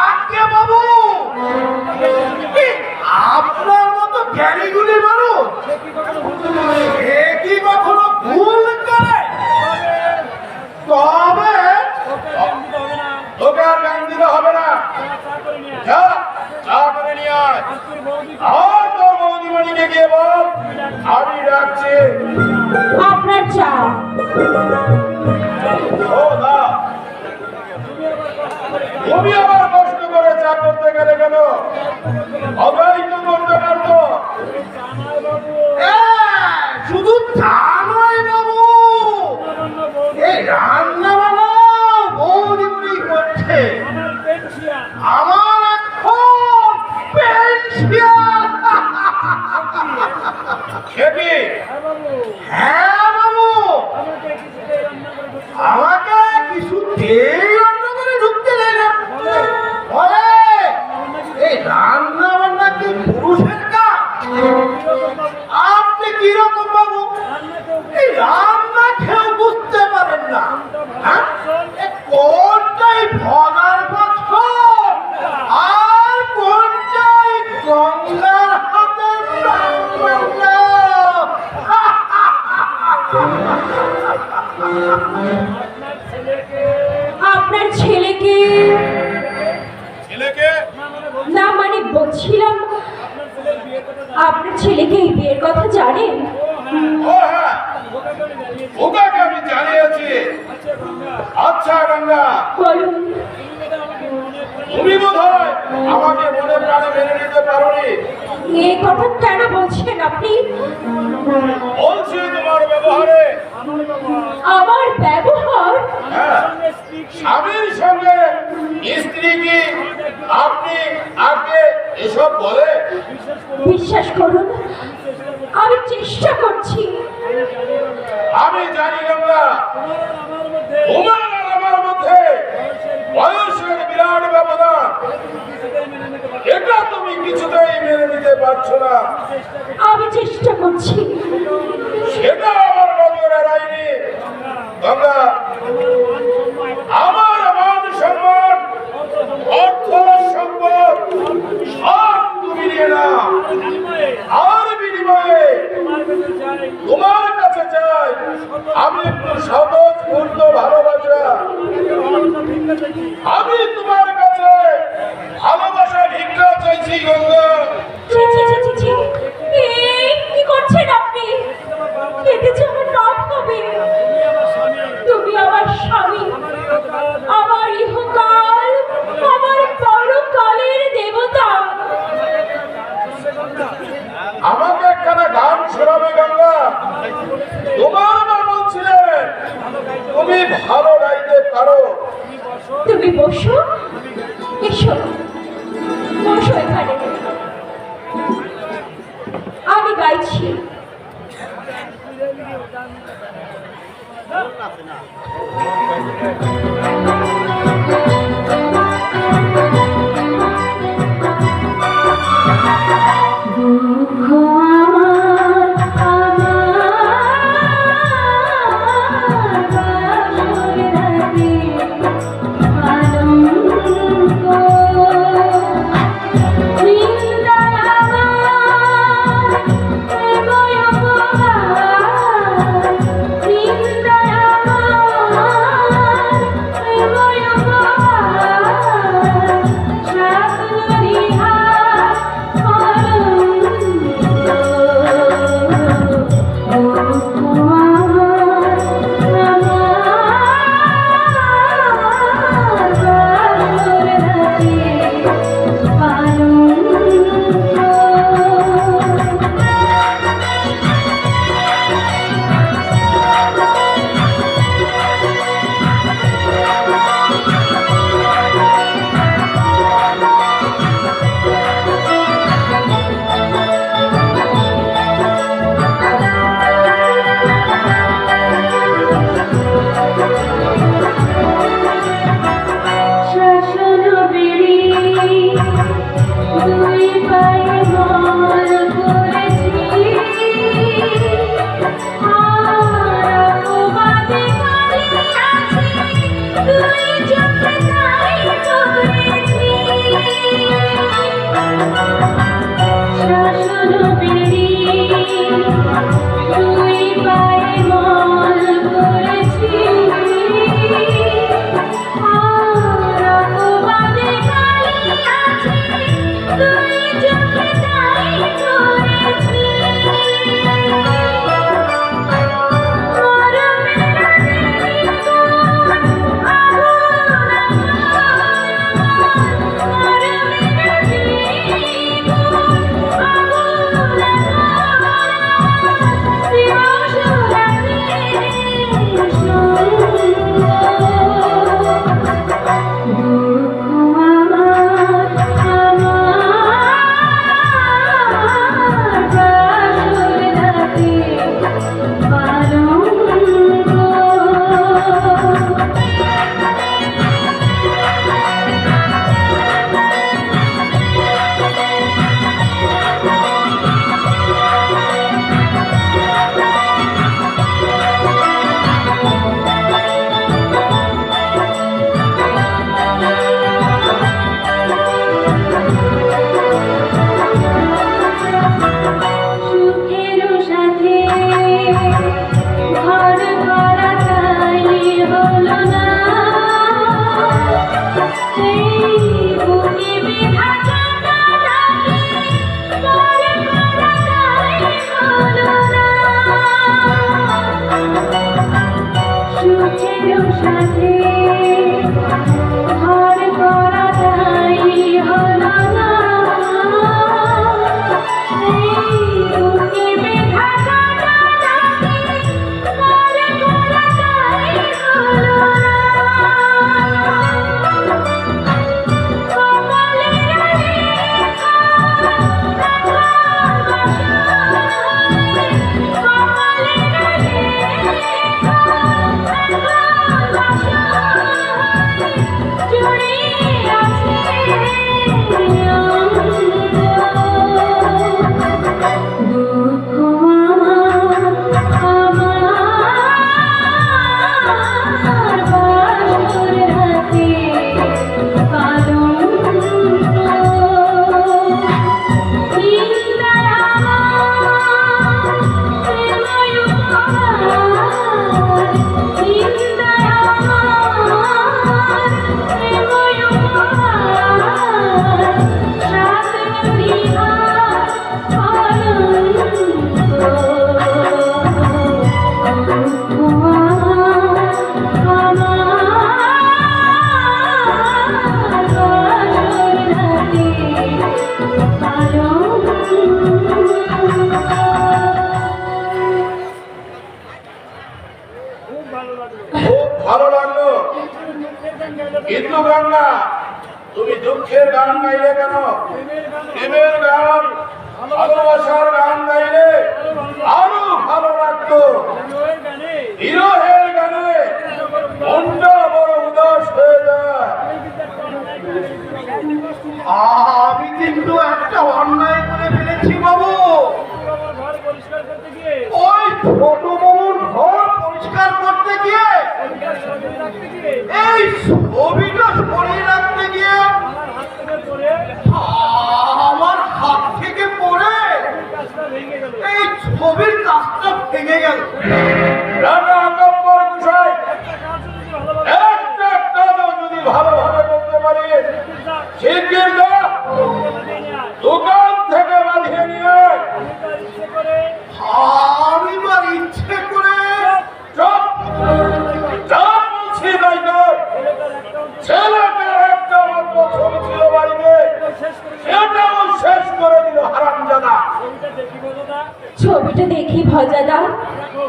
আজকে বাবু আপনার মতো জ্ঞানীগুলি মানুষ এ কি কখনো ভুল করে? তবে তোকে আর গান দিতে হবে না, যা চা করে নিয়ে আয়। আর তোর বৌদিমণিকে গিয়ে বল আমি ডাকছি। আপনার চা। ও তুমি আবার কষ্ট করে চা করতে গেলে কেন? অবৈধ করতে পারতো। শুধু তা নয় বাবু, এই রান্না বান্না বৌদি বুড়ি করছে। আমার এখন পেনশন। কি? হ্যাঁ বাবু, আমাকে কিছুতেই রান্না করে ঢুকতে দেয় না। বলে এই রান্না বান্না কি পুরুষের কাজ? আপনি কিরকম বাবু এই রান্না খেয়ে বুঝতে পারেন না? হ্যাঁ? এ কোনটাই ভগার পাথর আর কোনটাই গঙ্গার হাতের রান্না? আপনার ছেলেকে ছেলেকে না মানে বলছিলাম আপনার ছেলেকে এই বিয়ের কথা জানেন? ও হ্যাঁ, ওকে আমি জানিয়েছি। আচ্ছা গঙ্গা, বলুন। তুমি বোধহয় আমাকে মনে প্রাণে মেনে নিতে পারোনি। এই কথা কেন বলছেন আপনি? বলছি তোমার ব্যবহারে। আমার ব্যবহার? হ্যাঁ, স্বামীর সঙ্গে স্ত্রী কি আপনি আগে এসব বলে? বিশ্বাস করুন, আমি চেষ্টা করছি। আমি জানি গঙ্গা, তোমার আর আমার মধ্যে বয়সের বিরাট ব্যবধান। এটা তুমি কিছুতেই মেনে নিতে পারছো না। আমি চেষ্টা করছি। সেটা আমার নজরে এড়ায়নি গঙ্গা। আমার মান সম্মান, অর্থ সম্পদ সব তুমি নিয়ে নাও, আর বিনিময়ে তোমার কাছে চাই আমি একটু সহজ পূর্ণ ভালোবাসা। আমি তোমার কাছে ভালোবাসা ভিক্ষা চাইছি গঙ্গা। ছি, ছি, ছি, ছি, ছি। এই কি করছেন আপনি? এতে যে আমার পাপ হবে। তুমি আমার স্বামী, আমার ইহকাল, আমার পরকালের দেবতা। আমাকে একখানা গান শোনাবে গঙ্গা। তোমার মা বলছিলেন তুমি ভালো গাইতে পারো। তুমি বসো, এসো, বসো এখানে। আমি গাইছি। দুঃখ আমার, আমার বাসর রাতে আনন্দ, নিন্দা আমার প্রেময় অপমান, নিন্দা আমার প্রেময় সুখের সাথে ঘর করা তাই হলো না এই বুকে ব্যথা কাটাতে ঘর করা তাই হলো না কমলের রেখা খুব ভালো লাগলো, কিন্তু গঙ্গা তুমি দুঃখের গান গাইলে কেন? প্রেমের গান, ভালোবাসার গান গাইলে আরো ভালো লাগতো। বিরহের গানে মনটা বড় উদাস হয়ে যায়। আমি কিন্তু একটা অন্যায় করে ফেলেছি বাবু। ঘর পরিষ্কার করতে গিয়ে ওই ছোট বাবুর ঘর পরিষ্কার করতে গিয়ে রাখতে গিয়ে এই ছবিটা সরিয়ে রাখতে গিয়ে আমার হাত থেকে পড়ে আমার হাত থেকে পড়ে কাজটা ভেঙে গেল। এই ছবির কাজটা ভেঙে গেল। রাজা আকবর গোসাই একটা কাজ যদি ভালোভাবে একটা কাজও যদি ভালোভাবে করতে পারি, যা, শিগগির যা বানিয়ে নিয়ে আয়। দোকান থেকে বাঁধিয়ে নিয়ে আয়। আমি তার ইচ্ছে করে আমি আর ইচ্ছে করে চুপ! যা বলছি তাই কর। ছেলেটার একটা মাত্র ছবি ছিল বাড়িতে, শেষ করে সেটাও শেষ করে দিল হারামজাদা। ছবিটা দেখি বলো না। ছবিটা দেখি ভজাদা। দেখো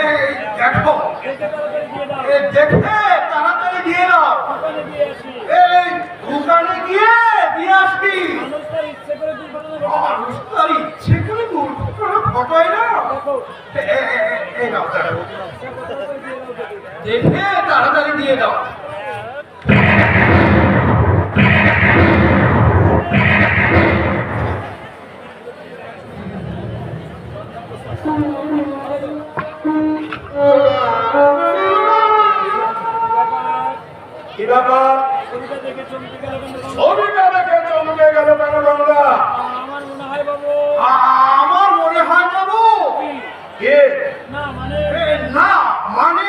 এই দেখো, দেখে তাড়াতাড়ি দিয়ে দাও। এই দেখে তাড়াতাড়ি দিয়ে দাও। দোকানে দিয়ে আসি। এই দোকানে গিয়ে দিয়ে আসবি। মানুষ তার ইচ্ছে করে দুর্ঘটনা ঘটে না। মানুষ তার ইচ্ছে করে দুর্ঘটনা ঘটায় না। দেখো এই নাও দাঁড়াও। দেখো তাড়াতাড়ি দিয়ে দাও দেখি। দেখে তাড়াতাড়ি দিয়ে দাও। কি ব্যাপার? ছবিটা দেখে চমকে গেল কেন বাবা? ছবিটা দেখে চমকে গেল কেন বাংলা? আমার মনে হয় বাবু আমার মনে হয় বাবু, কে? না মানে না মানে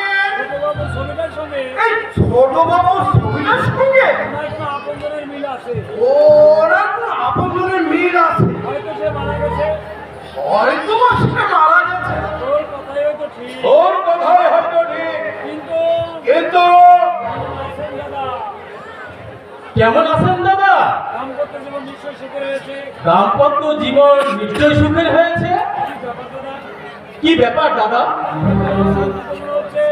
বাবু ছবিটার সঙ্গে এই ছোট বাবুর ছবিটার সঙ্গে আমার কোনো আপনজনের মিল আছে। ওরা কোনো আপনজনের মিল আছে। হয়তো সে মারা গেছে। হয়তো বা সে মারা গেছে। তোর কথাই হয়তো ঠিক, ওর কথাই হয়তো ঠিক, কিন্তু কিন্তু আছেন দাদা, কেমন আছেন দাদা? দাম্পত্য জীবন নিশ্চয় সুখে রয়েছে। দাম্পত্য জীবন নিশ্চয় সুখের হয়েছে। কি ব্যাপার দাদা? কি ব্যাপার দাদা? মনে হচ্ছে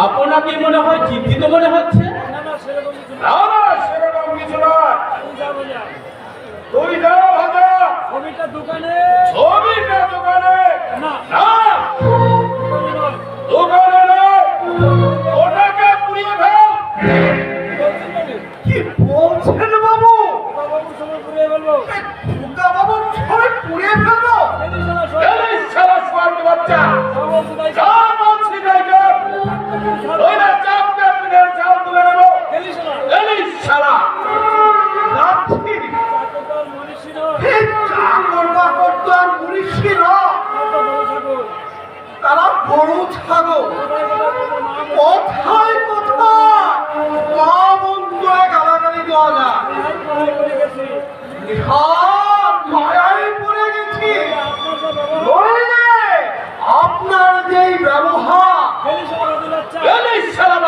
আপনাকে মনে হয় চিন্তিত মনে হচ্ছে। না না সেরকম কিছু না। না না সেরকম কিছু নয়। তুই যা বোঝা। তুই যা ভাজা, ছবিটা দোকানে ছবিটা দোকানে না না, দোকানে নয়। দোকানে নয়, ওটাকে পুড়িয়ে ফেল। বলছেন নাকি? কি বলছেন বাবু? বাবুর সময় পুড়িয়ে ফেলবো। এই খোকা বাবুর ছবি পুড়িয়ে ফেলবো? সেদিন শোনা সব এই শালা সোয়ার্ড বাচ্চা, বলছি তাই যা বলছি তাই কর। ওইটা চাপকে পিঠের চাল তুলে নেবো। খেলি শোনা এই শালা যাচ্ছি। চাকর মনীষী নয়, এই চাকর বাকর তো আর পুলিশই না, হয়তো বড় ঠাকুর। তারা গরু ছাগল। কোথায় কোথায় তোদের মা কোথায় কোথায় মা বন্ধুরে গালাগালি দেওয়া যায়। কোথায় করে গেছি। সব মায়ায় পড়ে গেছি। আপনার যা ব্যবহার নইলে আপনার যেই ব্যবহার, খেলি শোনা বাচ্চা এই শালা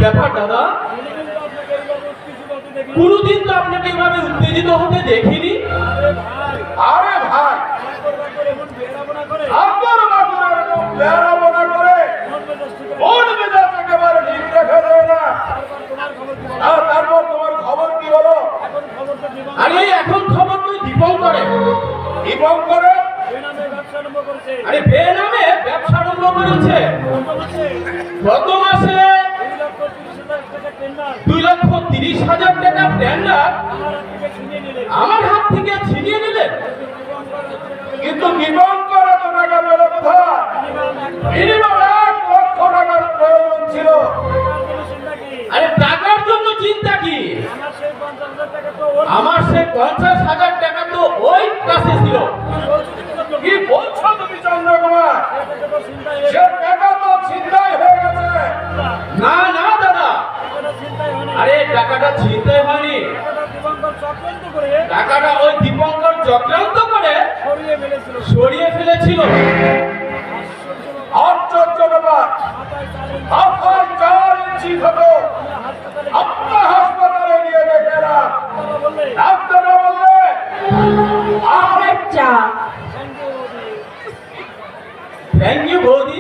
ব্যাপার দাদা? উনি কিন্তু আপনাকে এইভাবে উত্তেজিত হতে দেখি। কোনোদিন তো আপনাকে এভাবে উত্তেজিত হতে দেখিনি। আরে ভাই, আরে ভাই রাগ করে এমন বেরাবনা করে, আপনার মাথার এরকম বেড়াবোনা করে মন মেজাজ ঠিক আছে। মন মেজাজ একেবারে ঠিক রাখা যায় না। তারপর তোমার খবর কি বলো? আর তারপর তোমার খবর কি বলো? এখন খবর তো জীবন আরে এখন খবর তো দীপঙ্করে। দীপঙ্করে বেনামে ব্যবসা আরম্ভ করেছে। আরে বেনামে ব্যবসা আরম্ভ করেছে। কত মাসে? গত মাসে 2,30,000 টাকা টেন্ডার 2,30,000 টাকার টেন্ডার আমার হাত থেকে ছিনিয়ে নিলেন। আমার হাত থেকে ছিনিয়ে নিলেন। কিন্তু দীপঙ্কর এত টাকা পেল কোথায়? মিনিমাম 1 লক্ষ টাকার প্রয়োজন ছিল। আরে টাকার জন্য চিন্তা কি? আমার সেই 50,000 টাকা তো ওর আমার সে 50,000 টাকা তো ওই কাছে ছিল। কি বলছো তুমি চন্দ্রকুমার? টাকা তো চিন্তায় সে টাকা তো ছিনতাই হয়ে গেছে। না না দাদা, চিন্তায় হয় না। আরে টাকাটা ছিনতাই হয়নি। টাকাটা দিবাঙ্কর চক্রান্ত করে টাকাটা ওই দীপঙ্কর চক্রান্ত করে সরিয়ে ফেলেছিল। সরিয়ে ফেলেছিল। আশ্চর্য ব্যাপার। মাথায় চালের মাথায় 4 ইঞ্চি ছোট হাসপাতালে আপনার হাসপাতালে নিয়ে দেখে এলাম। তারা বললে ডাক্তাররা বললে আপনি চা। থ্যাংক ইউ বৌদি।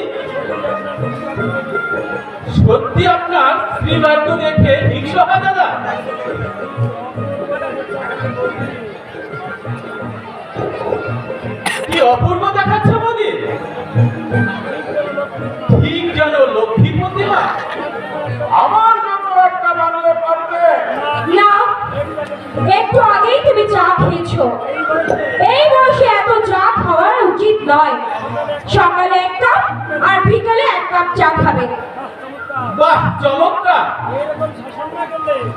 সত্যি আপনার শ্রীবার্য দেখে হিংসা হয় দাদা। কি অপূর্ব দেখাচ্ছে বৌদি। ঠিক যেন লক্ষ্মী প্রতিমা। আমার জন্য একটা বানালে পারবে। না, একটু আগেই তুমি চা খেয়েছো। এই বয়সে এত চা খাওয়া উচিত নয়। সকালে 1 কাপ আর বিকালে 1 কাপ চা খাবে। বাহ চমৎকার। এরকম শাসন না করলে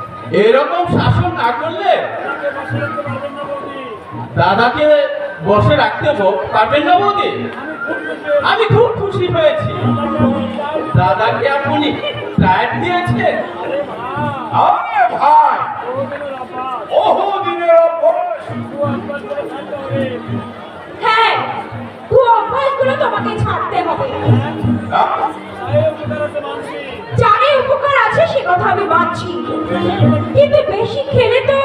এরকম শাসন না করলে তাকে বসে রাখতে পারবেন না বৌদি। দাদাকে বসে রাখতে পারবেন না বৌদি। আমি খুব খুশি হয়েছি। দাদাকে আপনি ফ্ল্যাট দিয়েছেন। আরে ভাই বহুদিনের অভ্যাস, বহুদিনের অভ্যাস। অভ্যাস করে ছাড়তে হবে। হ্যাঁ, অভ্যাসগুলো তোমাকে ছাড়তে হবে। চায়ে উপকার আছে মানছি। জানি উপকার আছে, সে কথা আমি মানছি, কিন্তু বেশি খেলে তো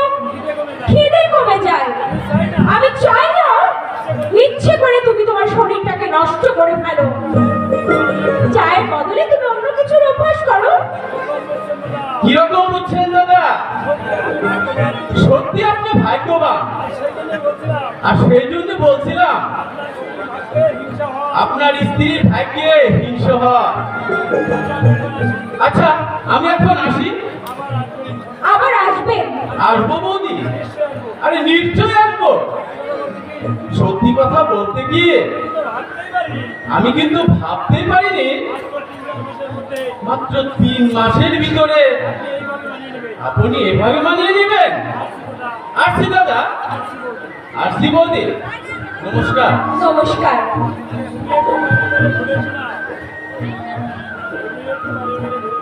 খিদে কমে যায়। আমি চাই না ইচ্ছে করে তুমি তোমার শরীরটাকে নষ্ট করে ফেলো। চায়ের বদলে তুমি অন্য কিছুর অভ্যাস করো। কিরকম বুঝছেন দাদা? সত্যি আপনি ভাগ্যবান। আর সেই জন্য বলছিলাম আপনার স্ত্রীর ভাগ্যে হিংসা হয়। আচ্ছা আমি এখন আসি। আবার আসবেন? আসবো বৌদি। আরে নিশ্চয়ই আসবো। সত্যি কথা বলতে গিয়ে আমি কিন্তু ভাবতেই পারিনি মাত্র 3 মাসের ভিতরে আপনি এভাবে মানিয়ে নেবেন। আসছি দাদা, আসছি বৌদি। নমস্কার। নমস্কার।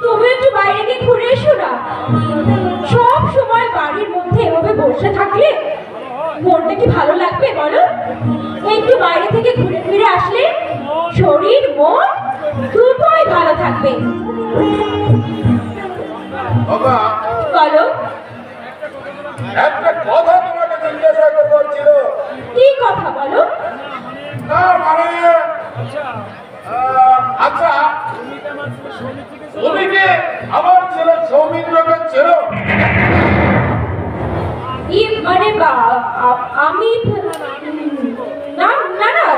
তুমি একটু বাইরে গিয়ে ঘুরে এসো না। সব সময় বাড়ির মধ্যে এভাবে বসে থাকলে মনটা কি ভালো লাগবে বলো? একটু বাইরে থেকে ঘুরে ফিরে আসলে শরীর মন দুটোই ভালো থাকবে। বাবা বলো, একটা কথা তোমাকে জিজ্ঞাসা করবার ছিল। কি কথা বলো? না মানে আচ্ছা তুমি কি আমার ছেলে সৌমিত্রকে চেনো? মানে আমি না না না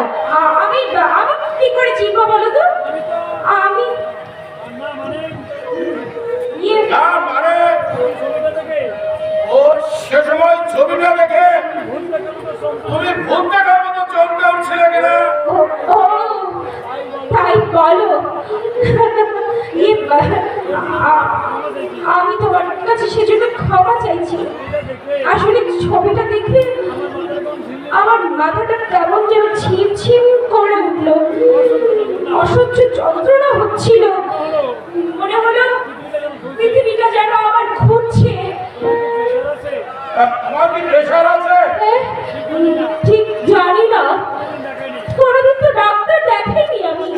আমি আমি কি করে চিনবো বলো তো? আমি না মানে ও সে সময় ছবিটা দেখে তুমি ভূত দেখার মতো চমকে উঠছিলে কিনা? ও তাই বলো। আমি তোমার কাছে সেজন্য ক্ষমা চাইছি। আসলে ছবিটা দেখে আমার মাথাটা কেমন যেন ছিমছিম করে উঠলো। অসহ্য যন্ত্রণা হচ্ছিল। মনে হলো পৃথিবীটা যেন আমার ঘুরছে। তোমার কি প্রেশার আছে? ঠিক জানি না, কোনোদিন তো ডাক্তার দেখাইনি আমি।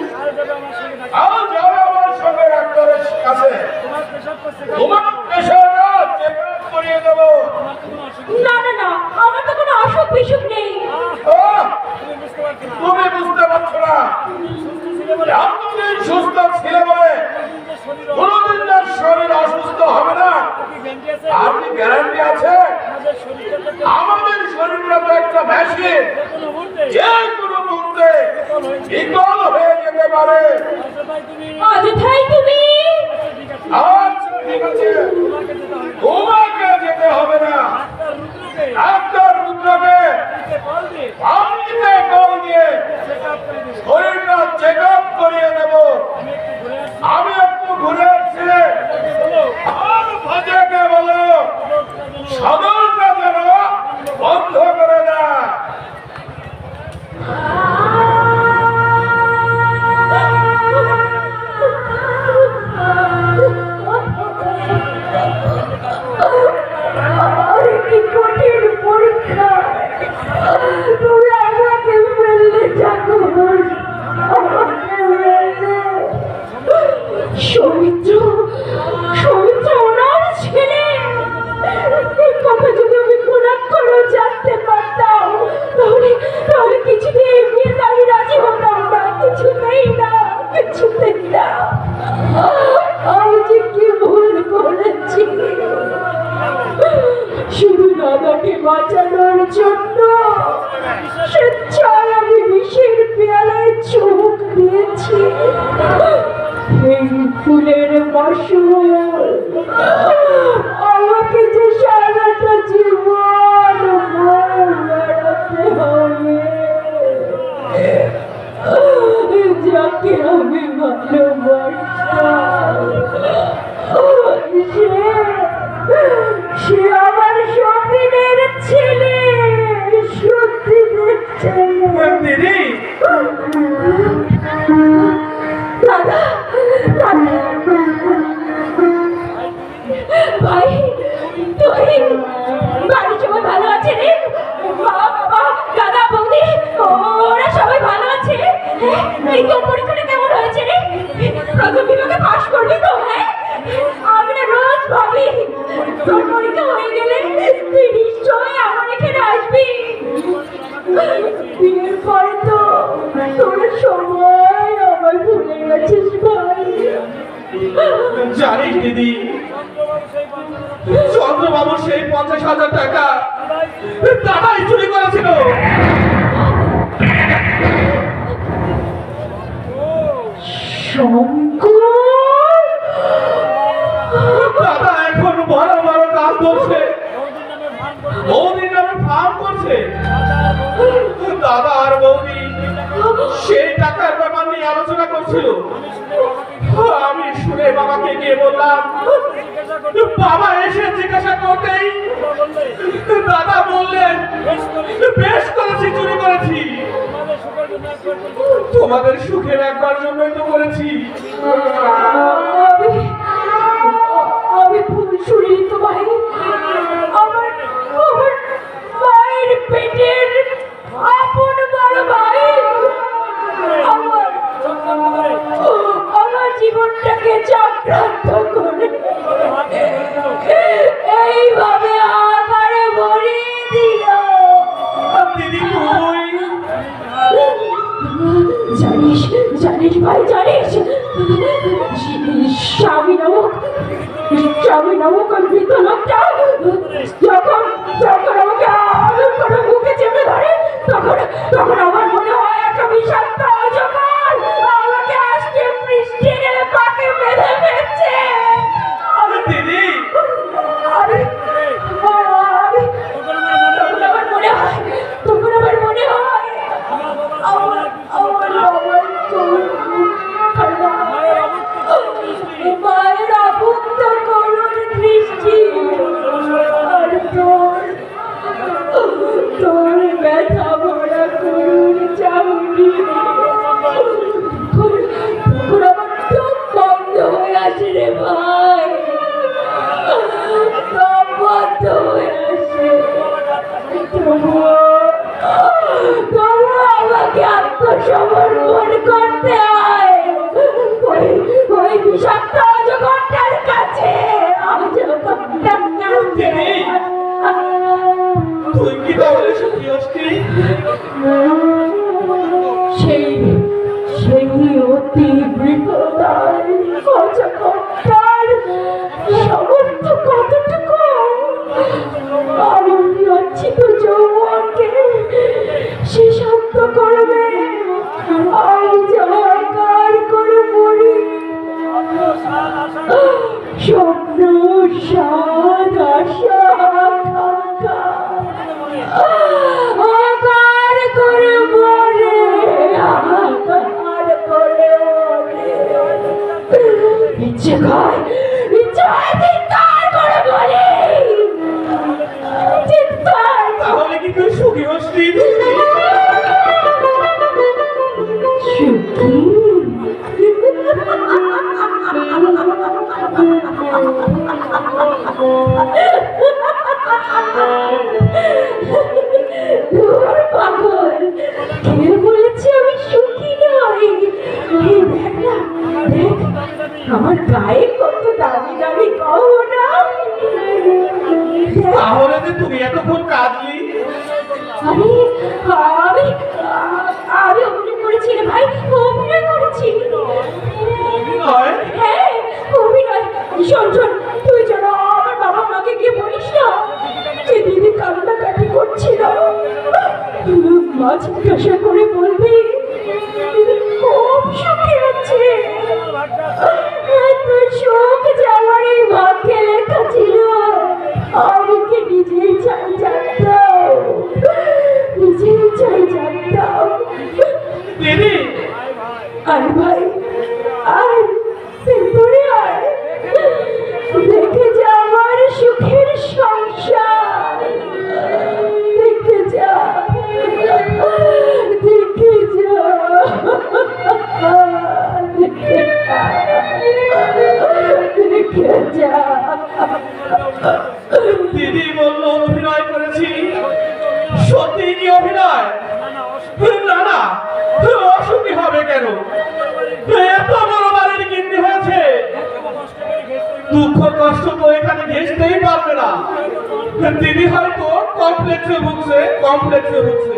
আজ যাবে আমার সঙ্গে ডাক্তারের কাছে। তোমার প্রেশার এতদিন সুস্থ ছিলে বলে কোনোদিন না শরীর অসুস্থ হবে না আর কি গ্যারান্টি আছে? আমাদের শরীরটা তো একটা মেশিন, যে কোনো মুহূর্তে বিকল হয়ে যেতে পারে। অযথাই তুমি আচ্ছা ঠিক আছে, তোমাকে যেতে হবে না, ডাক্তার রুদ্রকে বাড়িতে কল দিয়ে শরীরটা চেক আপ করিয়ে দেব। আমি একটু ঘুরে আসছি, আর ভাজাকে বলো সদরটা যেন বন্ধ করে দেয়। আরে কি কঠিন পরীক্ষা! তুমি আমাকে ফেললে ঠাকুর, আমাকে ফেললে। সৌমিত্র, সৌমিত্র ওনার ছেলে। এই কথা যদি আমি কোনক্ষণও জানতে পারতাম, তাহলে তাহলে কিছুতেই এগিয়ে আমি রাজি হতাম না, কিছুতেই না, কিছুতেই না। আমি যে কি ভুল করেছি! শুধু দাদাকে বাঁচানোর জন্য স্বেচ্ছায় আমি বিষের পেয়ালায় চোখ দিয়েছি। এই ফুলের মাসুল আমাকে যে সারাটা জীবন বেড়াতে হবে। যাকে আমি ভালোবাসতাম সে আমার সতীনের ছেলে, সতীনের ছেলে। দিদি, দাদা, দাদা, ভাই তুই বাড়ি সবাই ভালো আছে রে? মা, বাবা, দাদা, বৌদি ওরা সবাই ভালো আছে? এই তোর পরীক্ষাটা কেমন হয়েছে রে? প্রথম বিভাগে পাশ করবি তো? হ্যাঁ, আমি না রোজ ভাবি তোর পরীক্ষা হয়ে গেলে তুই নিশ্চয়ই আমার এখানে আসবি। বিয়ের পরে তো তোর সময় আমার ভুলে গেছিস ভাই। জানিস দিদি, চন্দ্রবাবু সেই 50,000 টাকা দাদাই চুরি করেছিল। দাদা এখন বড় বড় কাজ করছে, বৌদির নামে ফার্ম করছে। দাদা আর বৌদি সেই টাকার ব্যাপার নিয়ে আলোচনা করছিল। আমি শুনে বাবাকে গিয়ে বললাম, বাবা এসে জিজ্ঞাসা করতেই দাদা বললেন, বেশ করেছি, চুরি করেছি, তোমাদের সুখের একবার জন্যই তো করেছি। আমি ভুল শুনিনি তো ভাই। আমার আমার মায়ের পেটের আপন বড় ভাই আমার জীবনটাকে চক্রান্ত করে এইভাবে আমারে ভরিয়ে দিল। দিদি তুই জানিস, জানিস ভাই, জানিস স্বামী নামক ওই বৃদ্ধ লোকটা যখন যখন আমাকে আদর করে বুকে চেপে ধরে, তখন আমার মনে হয় একটা বিষাক্ত অজগর আমাকে আজকে পৃষ্ঠের পাকে বেঁধে ফেলছে। দিদি তখন আমার মনে হয় আমার বাবার মায়ের আবুক্ত করুণ দৃষ্টি আর তোর ব্যথা ভরা করুণ চাউনি। তখন আমার চোখ বন্ধ হয়ে আসে রে ভাই, চোখ বন্ধ হয়ে আসে। তবু আমাকে আত্মসমর্পণ করতে হয় ওই বিষাক্ত অজগরটার কাছে। তুই কি তাহলে সত্যি আসছি? সেই জয় জয় চিৎকার করে বলি চিৎকার তাহলে কি তুই সুখী হসনি? সুখী ধুর পাগল, কে বলেছে আমি সুখী নই? এই দেখ না, দেখ আমার গায়ে কত দামি দামি গহনা। দেখ, তাহলে যে তুমি এতক্ষণ কাঁদলি? আমি আমি আমি অভিনয় করেছি রে ভাই, অভিনয় করেছি। অভিনয়? হ্যাঁ অভিনয়। শোন শোন, তুই যেন আমার বাবা মাকে গিয়ে বলিস না যে দিদি কান্নাকাটি করছিল। মা জিজ্ঞাসা করে বলবি দিদি খুব সুখী আছে। এত শোক যে আমার এই ভাগ্যে লেখা ছিল, আমি কি নিজেই চাই জানতাম, নিজেই চাই জানতাম। দিদি, আয় ভাই আয়, ভেতরে আয়, দেখে যা আমার সুখের সংসার, দেখে যা, দেখে যা, দেখে যা, দেখে যা। দিদি বললো অভিনয় করেছি। সত্যি কি অভিনয়? না না, অসুখী হবে কেন? এত বড় বাড়ির গিন্নি হয়েছে, দুঃখ কষ্ট তো এখানে ঘেঁষতেই পারবে না। দিদি হয়তো কমপ্লেক্সে ভুগছে, কমপ্লেক্সে ভুগছে।